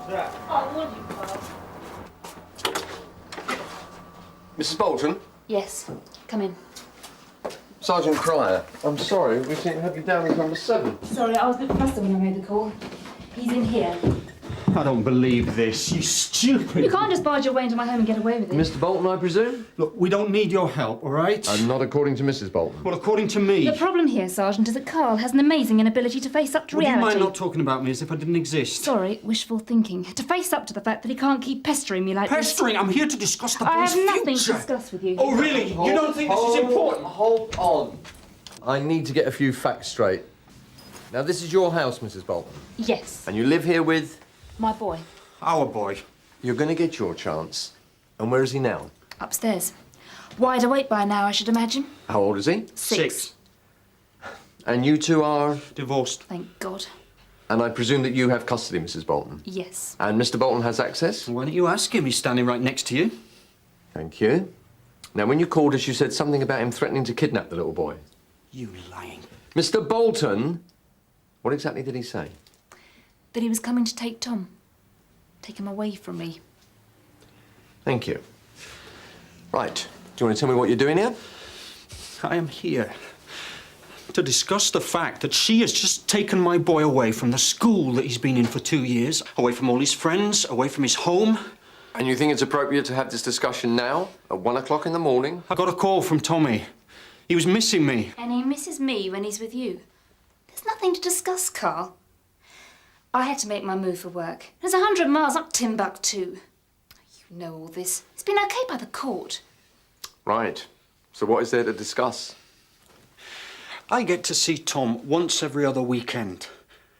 that? Oh, will you, Carl? Mrs. Bolton? Yes, come in. Sergeant Crier. I'm sorry. We seem to have you down as number 7. Sorry, I was a bit flustered when I made the call. He's in here. I don't believe this. You stupid. You can't just barge your way into my home and get away with it. Mr. Bolton, I presume? Look, we don't need your help, all right? Not according to Mrs. Bolton. Well, according to me. The problem here, Sergeant, is that Carl has an amazing inability to face up to Would you reality. mind not talking about me as if I didn't exist? Sorry, wishful thinking. To face up to the fact that he can't keep pestering me like Pestering? this. I'm here to discuss the I boy's have nothing future. to discuss with you. Oh, really? You don't think this is important? Hold on. I need to get a few facts straight. Now, this is your house, Mrs. Bolton. Yes. And you live here with? My boy. Our boy. You're going to get your chance. And where is he now? Upstairs. Wide awake by now, I should imagine. How old is he? 6. And you two are? Divorced. Thank God. And I presume that you have custody, Mrs. Bolton? Yes. And Mr. Bolton has access? Why don't you ask him? He's standing right next to you. Thank you. Now, when you called us, you said something about him threatening to kidnap the little boy. You lying. Mr. Bolton, what exactly did he say? That he was coming to take Tom. Take him away from me. Thank you. Right. Do you want to tell me what you're doing here? I am here to discuss the fact that she has just taken my boy away from the school that he's been in for 2 years, away from all his friends, away from his home. And you think it's appropriate to have this discussion now, at 1 o'clock in the morning? I got a call from Tommy. He was missing me. And he misses me when he's with you. There's nothing to discuss, Carl. I had to make my move for work. There's 100 miles up Timbuktu. You know all this. It's been okay by the court. Right. So what is there to discuss? I get to see Tom once every other weekend.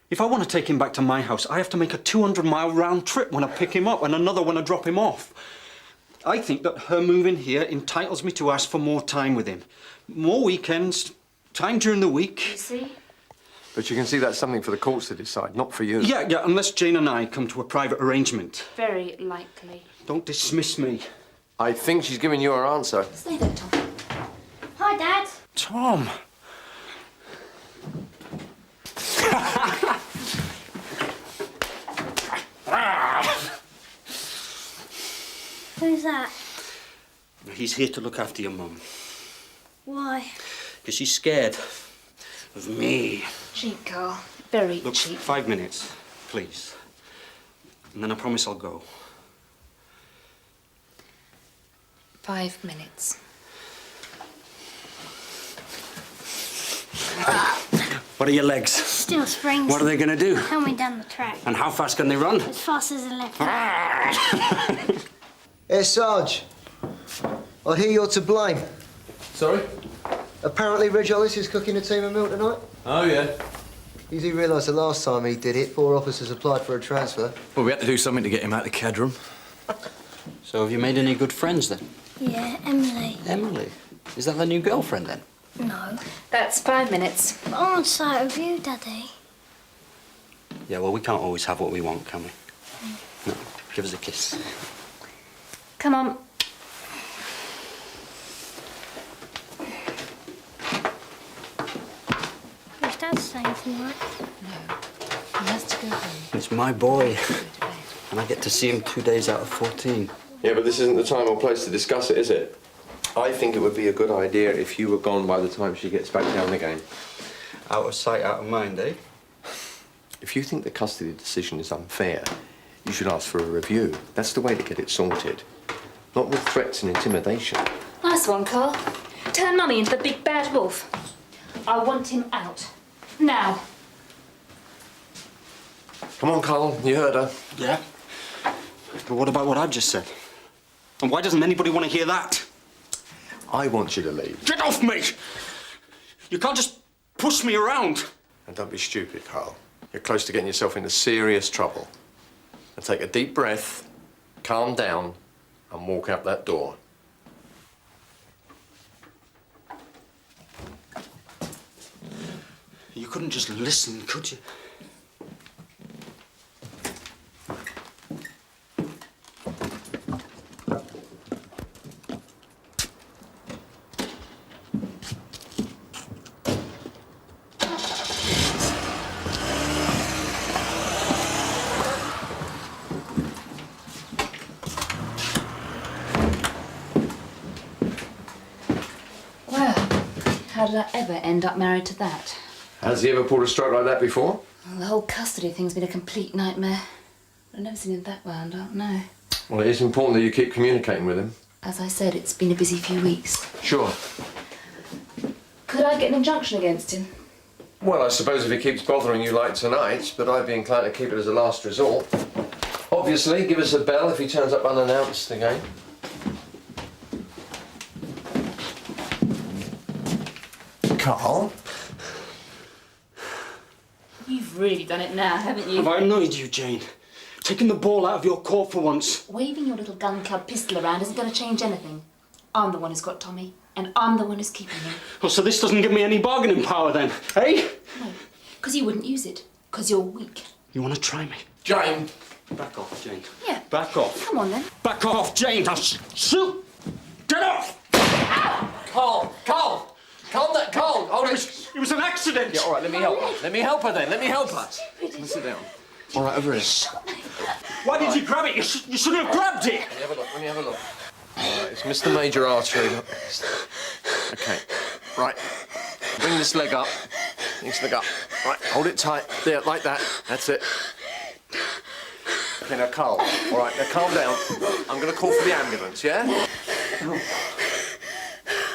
If I want to take him back to my house, I have to make a 200-mile round trip when I pick him up and another when I drop him off. I think that her moving here entitles me to ask for more time with him. More weekends, time during the week. You see? But you can see that's something for the courts to decide, not for you. Yeah, unless Jane and I come to a private arrangement. Very likely. Don't dismiss me. I think she's given you her answer. Stay there, Tom. Hi, Dad. Tom! Who's that? He's here to look after your mum. Why? Because she's scared of me. Cheap, Carl. Very Look, cheap. 5 minutes, please. And then I promise I'll go. 5 minutes. What are your legs? Still springs. What are they going to do? Help me down the track. And how fast can they run? As fast as a left. Hey, Sarge. I hear you're to blame. Sorry? Apparently, Reg Hollis is cooking a team of milk tonight. Oh, yeah. You do realise the last time he did it, 4 officers applied for a transfer. Well, we had to do something to get him out of the cadroom. So have you made any good friends then? Yeah, Emily. Emily? Is that the new girlfriend then? No. That's 5 minutes. But I want sight of you, Daddy. Yeah, well, we can't always have what we want, can we? No, give us a kiss. Come on. Does Dad say anything right? He has to go home. It's my boy. And I get to see him 2 days out of 14. Yeah, but this isn't the time or place to discuss it, is it? I think it would be a good idea if you were gone by the time she gets back down again. Out of sight, out of mind, eh? If you think the custody decision is unfair, you should ask for a review. That's the way to get it sorted. Not with threats and intimidation. Nice one, Carl. Turn Mummy into the big bad wolf. I want him out. Now. Come on, Colin, you heard her. Yeah? But what about what I've just said? And why doesn't anybody want to hear that? I want you to leave. Get off me! You can't just push me around. And don't be stupid, Carl. You're close to getting yourself into serious trouble. And take a deep breath, calm down, and walk out that door. You couldn't just listen, could you? How did I ever end up married to that? Has he ever pulled a stroke like that before? Well, the whole custody thing's been a complete nightmare. I've never seen him that wound up, no. Well, it is important that you keep communicating with him. As I said, it's been a busy few weeks. Sure. Could I get an injunction against him? Well, I suppose if he keeps bothering you like tonight, but I'd be inclined to keep it as a last resort. Obviously, give us a bell if he turns up unannounced again. Carl? You've really done it now, haven't you? Have I annoyed you, Jane? Taking the ball out of your court for once. Waving your little gun club pistol around isn't going to change anything. I'm the one who's got Tommy, and I'm the one who's keeping him. Oh, so this doesn't give me any bargaining power then, eh? No, because you wouldn't use it, because you're weak. You want to try me? Jane! Back off, Jane. Yeah. Back off. Come on, then. Back off, Jane! I'll shoot! Get off! Carl! Carl! Calm down, Carl! Hold it. It was an accident! Yeah, all right, let me help her. Let me help her then. Let me help her. Let's sit down. All right, over here. Why did you grab it? You shouldn't have grabbed it! Let me have a look. Let me have a look. All right, it's Mr. Major Artery. Okay, right. Bring this leg up. Bring this leg up. Right, hold it tight. There, like that. That's it. Okay, now, Carl. All right, now calm down. I'm going to call for the ambulance, yeah? No.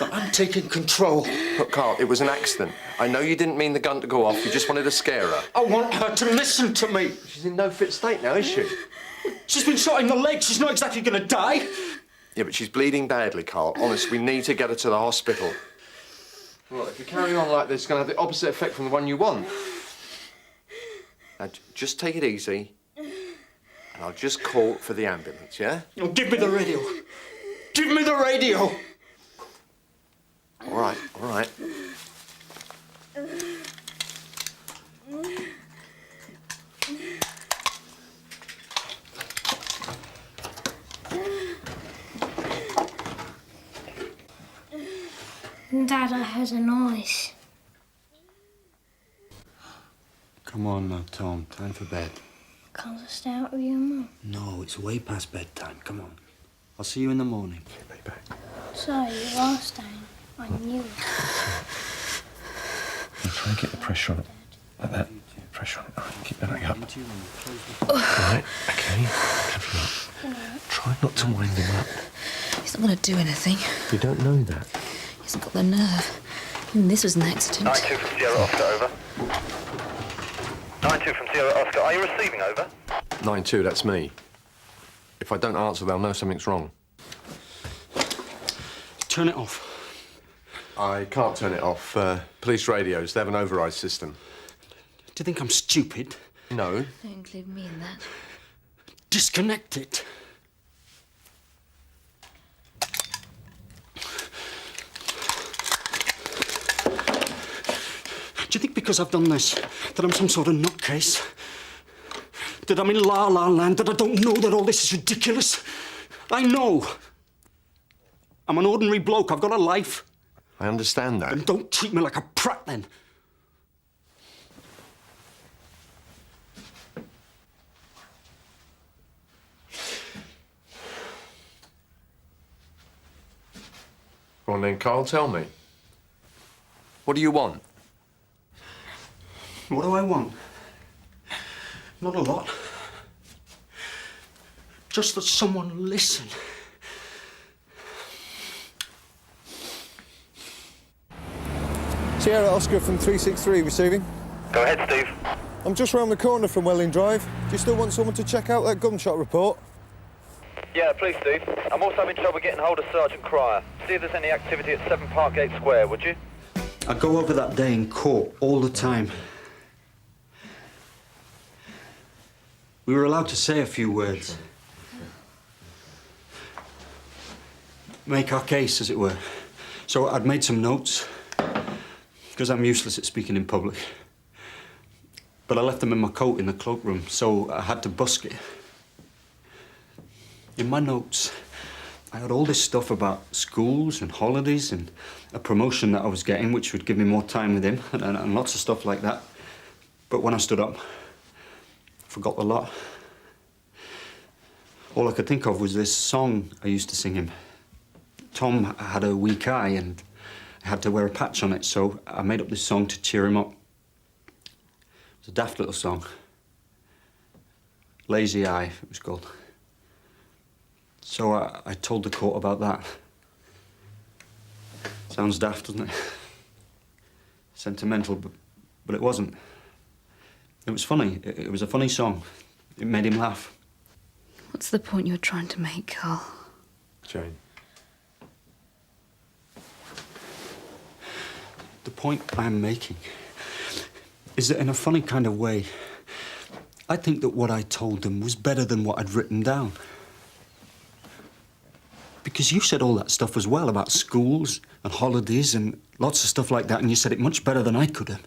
But I'm taking control. Look, Carl, it was an accident. I know you didn't mean the gun to go off. You just wanted to scare her. I want her to listen to me. She's in no fit state now, is she? She's been shot in the leg. She's not exactly going to die. Yeah, but she's bleeding badly, Carl. Honest, we need to get her to the hospital. Well, if you carry on like this, it's going to have the opposite effect from the one you want. Now, just take it easy, and I'll just call for the ambulance, yeah? Oh, give me the radio. Give me the radio. All right, all right. Dad, I heard a noise. Come on now, Tom. Time for bed. Can't I stay out with you, Mum? No, it's way past bedtime. Come on. I'll see you in the morning. Okay, baby. So, you are staying. I knew it. Now try and get the pressure on it. Like that. Pressure on it. All right, keep that up. All right, okay. Careful up. Try not to wind him up. He's not going to do anything. You don't know that. He hasn't got the nerve. Even this was an accident. 92 from Sierra Oscar, over. 92 from Sierra Oscar, are you receiving, over? 9-2, that's me. If I don't answer, they'll know something's wrong. Turn it off. I can't turn it off. Police radios, they have an override system. Do you think I'm stupid? No. Don't include me in that. Disconnect it. Do you think because I've done this that I'm some sort of nutcase? That I'm in La La Land, that I don't know that all this is ridiculous. I know. I'm an ordinary bloke. I've got a life. I understand that. And don't treat me like a prat, then. Go on then, Carl, tell me. What do you want? What do I want? Not a lot. Just that someone listen. Sierra Oscar from 363 receiving. Go ahead, Steve. I'm just round the corner from Welling Drive. Do you still want someone to check out that gunshot report? Yeah, please, Steve. I'm also having trouble getting hold of Sergeant Crier. See if there's any activity at 7 Parkgate Square, would you? I go over that day in court all the time. We were allowed to say a few words. Make our case, as it were. So I'd made some notes, because I'm useless at speaking in public. But I left them in my coat in the cloakroom, so I had to busk it. In my notes, I had all this stuff about schools and holidays and a promotion that I was getting, which would give me more time with him, and lots of stuff like that. But when I stood up, I forgot the lot. All I could think of was this song I used to sing him. Tom had a weak eye and I had to wear a patch on it, so I made up this song to cheer him up. It was a daft little song. Lazy Eye, it was called. So I told the court about that. Sounds daft, doesn't it? Sentimental, but it wasn't. It was funny. It was a funny song. It made him laugh. What's the point you're trying to make, Carl? Jane. The point I'm making is that in a funny kind of way, I think that what I told them was better than what I'd written down. Because you said all that stuff as well about schools and holidays and lots of stuff like that, and you said it much better than I could have.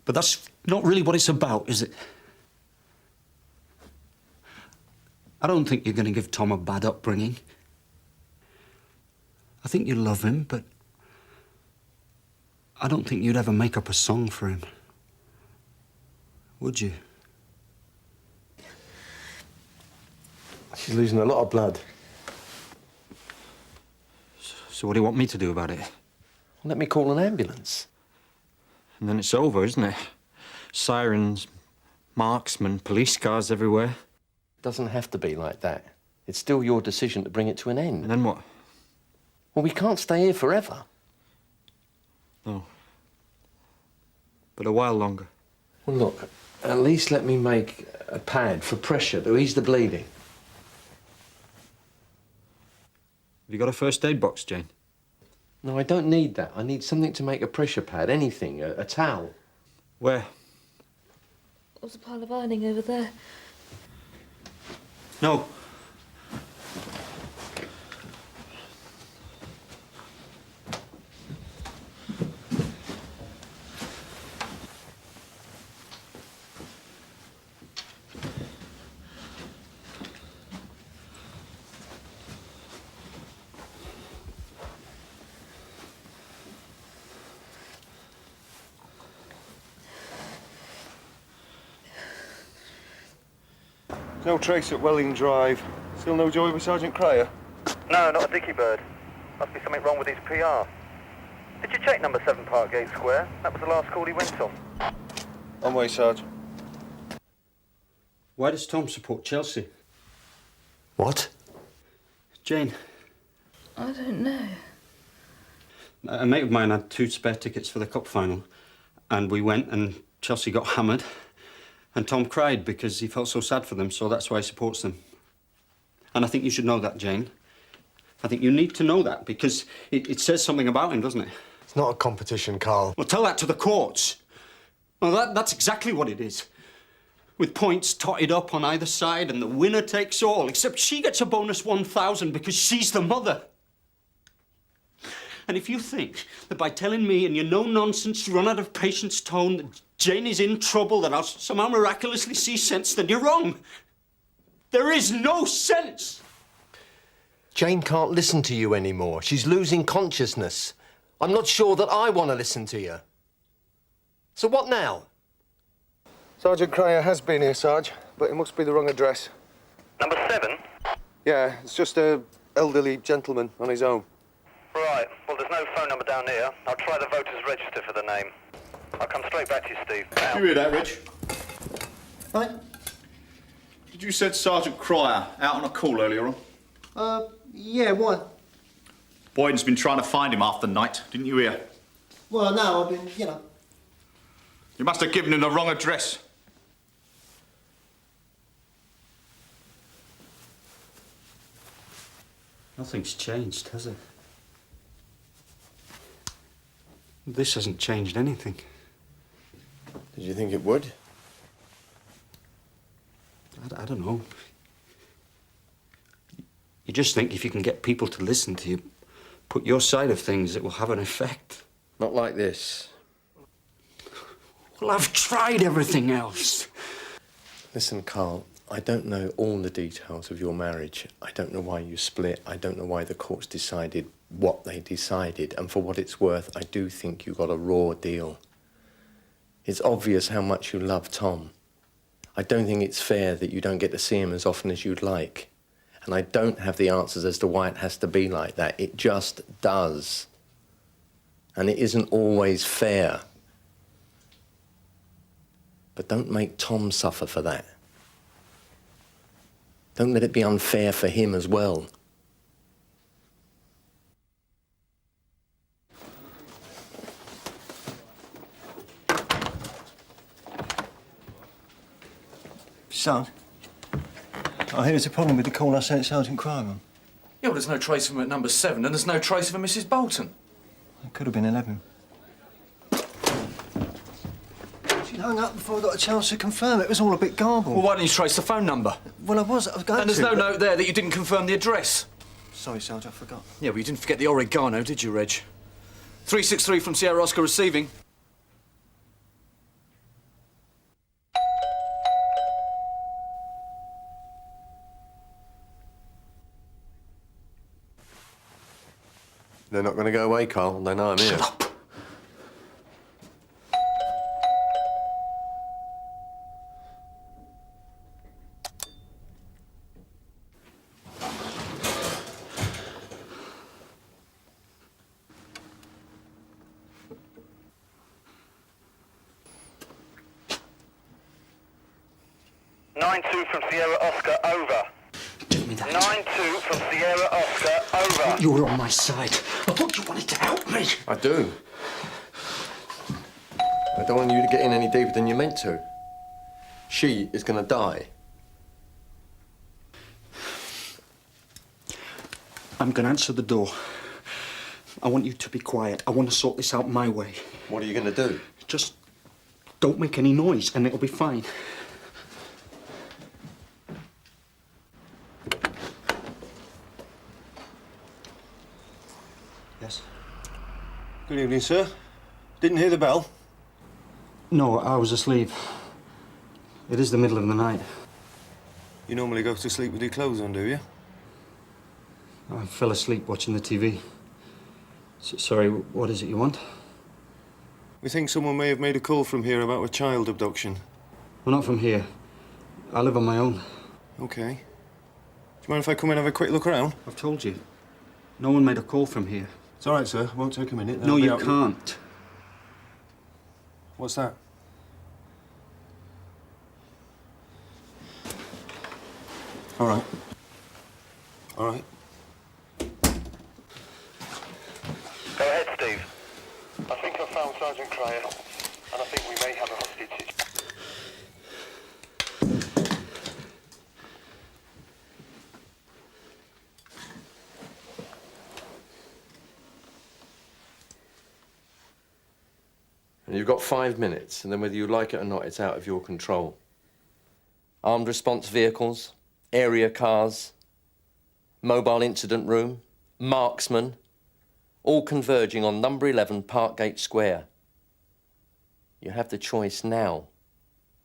But that's not really what it's about, is it? I don't think you're going to give Tom a bad upbringing. I think you love him, but I don't think you'd ever make up a song for him. Would you? She's losing a lot of blood. So what do you want me to do about it? Let me call an ambulance. And then it's over, isn't it? Sirens, marksmen, police cars everywhere. Doesn't have to be like that. It's still your decision to bring it to an end. And then what? Well, we can't stay here forever. No. But a while longer. Well, look, at least let me make a pad for pressure to ease the bleeding. Have you got a first aid box, Jane? No, I don't need that. I need something to make a pressure pad, anything, a towel. Where? There's a pile of ironing over there. No. No trace at Welling Drive. Still no joy with Sergeant Crier? No, not a dicky bird. Must be something wrong with his PR. Did you check number 7 Parkgate Square? That was the last call he went on. On way, Sarge. Why does Tom support Chelsea? What? Jane. I don't know. A mate of mine had 2 spare tickets for the cup final, and we went and Chelsea got hammered, and Tom cried because he felt so sad for them, so that's why he supports them. And I think you should know that, Jane. I think you need to know that, because it says something about him, doesn't it? It's not a competition, Carl. Well, tell that to the courts. Well, that's exactly what it is. With points totted up on either side, and the winner takes all, except she gets a bonus 1,000 because she's the mother. And if you think that by telling me in your no-nonsense, run-out-of-patience tone that Jane is in trouble, that I'll somehow miraculously see sense, then you're wrong. There is no sense. Jane can't listen to you anymore. She's losing consciousness. I'm not sure that I want to listen to you. So what now? Sergeant Crier has been here, Sarge, but it must be the wrong address. Number 7? Yeah, it's just a elderly gentleman on his own. Right. Well, there's no phone number down here. I'll try the voters' register for the name. I'll come straight back to you, Steve. Now. You hear that, Rich? Right? Did you said Sergeant Crier out on a call earlier on? Yeah, what? Boyden's been trying to find him half the night, didn't you hear? Well, no, I've been, you know. You must have given him the wrong address. Nothing's changed, has it? This hasn't changed anything. Did you think it would? I don't know. You just think if you can get people to listen to you, put your side of things, it will have an effect. Not like this. Well, I've tried everything else. Listen, Carl, I don't know all the details of your marriage. I don't know why you split. I don't know why the courts decided what they decided. And for what it's worth, I do think you got a raw deal. It's obvious how much you love Tom. I don't think it's fair that you don't get to see him as often as you'd like. And I don't have the answers as to why it has to be like that. It just does. And it isn't always fair. But don't make Tom suffer for that. Don't let it be unfair for him as well. Son, I hear there's a problem with the call I sent Sergeant Crier on. Yeah, well, there's no trace of him at number 7, and there's no trace of a Mrs. Bolton. It could have been 11. She hung up before I got a chance to confirm. It was all a bit garbled. Well, why didn't you trace the phone number? Well, I was going to. And there's no note there that you didn't confirm the address. Sorry, Sarge, I forgot. Yeah, well, you didn't forget the oregano, did you, Reg? 363 from Sierra Oscar receiving. They're not going to go away, Carl. They know I'm here. Shut up. From Sierra Oscar, over. Give me that. 9-2 from Sierra Oscar, over. You were on my side. I thought you wanted to help me. I do. I don't want you to get in any deeper than you meant to. She is going to die. I'm going to answer the door. I want you to be quiet. I want to sort this out my way. What are you going to do? Just don't make any noise and it'll be fine. Yes. Good evening, sir. Didn't hear the bell? No, I was asleep. It is the middle of the night. You normally go to sleep with your clothes on, do you? I fell asleep watching the TV. Sorry, what is it you want? We think someone may have made a call from here about a child abduction. Well, not from here. I live on my own. OK. Do you mind if I come in and have a quick look around? I've told you. No one made a call from here. It's all right, sir. Won't take a minute. No, you can't. What's that? All right. All right. Go ahead, Steve. I think I found Sergeant Crier, and I think we may have a hostage situation. And you've got 5 minutes, and then whether you like it or not, it's out of your control. Armed response vehicles, area cars, mobile incident room, marksman, all converging on number 11 Parkgate Square. You have the choice now.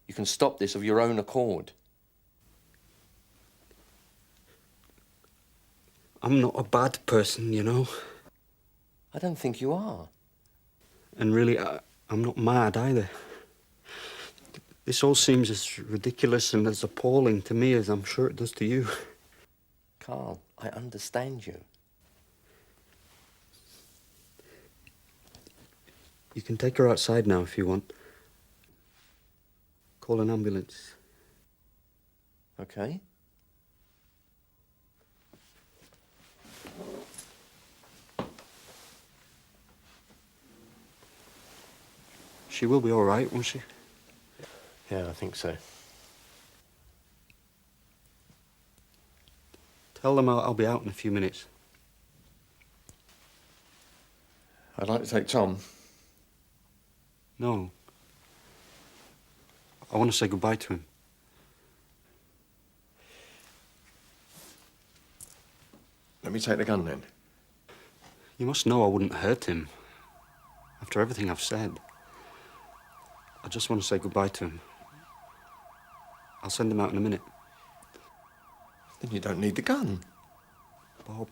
You can stop this of your own accord. I'm not a bad person, you know. I don't think you are. And really, I'm not mad either. This all seems as ridiculous and as appalling to me as I'm sure it does to you. Carl, I understand you. You can take her outside now if you want. Call an ambulance. Okay. She will be all right, won't she? Yeah, I think so. Tell them I'll be out in a few minutes. I'd like to take Tom. No. I want to say goodbye to him. Let me take the gun then. You must know I wouldn't hurt him. After everything I've said. I just want to say goodbye to him. I'll send him out in a minute. Then you don't need the gun. Bob.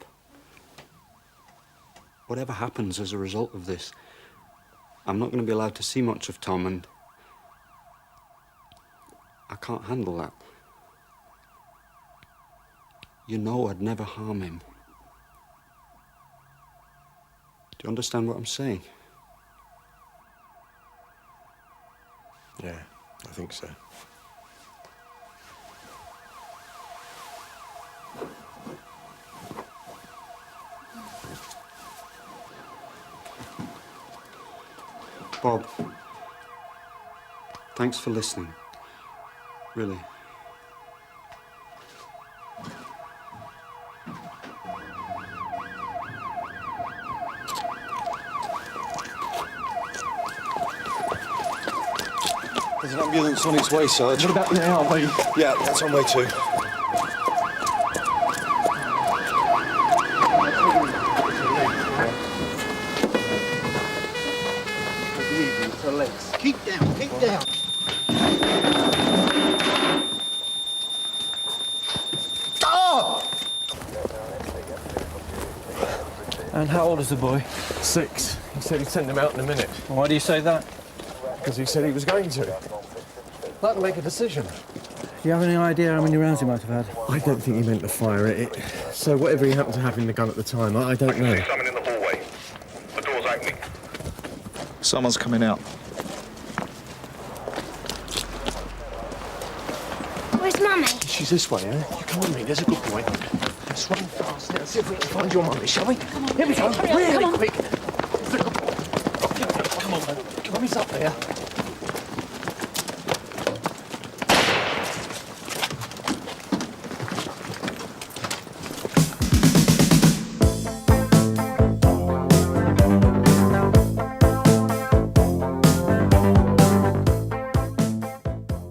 Whatever happens as a result of this, I'm not going to be allowed to see much of Tom, and I can't handle that. You know I'd never harm him. Do you understand what I'm saying? Yeah, I think so. Bob, thanks for listening. Really. There's an ambulance on its way, Sarge. What about now, mate? Yeah, that's on way too. Keep down, keep down. Oh! And how old is the boy? 6. He said he'd send him out in a minute. Why do you say that? Because he said he was going to. Let him make a decision. Do you have any idea how many rounds he might have had? I don't think he meant to fire it. So whatever he happened to have in the gun at the time, I don't know. Someone in the hallway. The door's opening. Someone's coming out. Where's Mummy? She's this way, eh? You come with me, there's a good boy. Let's run fast. Let's see if we can find your mummy, shall we? Come on. Here we go. Really quick. Come on, man. Mummy's up there.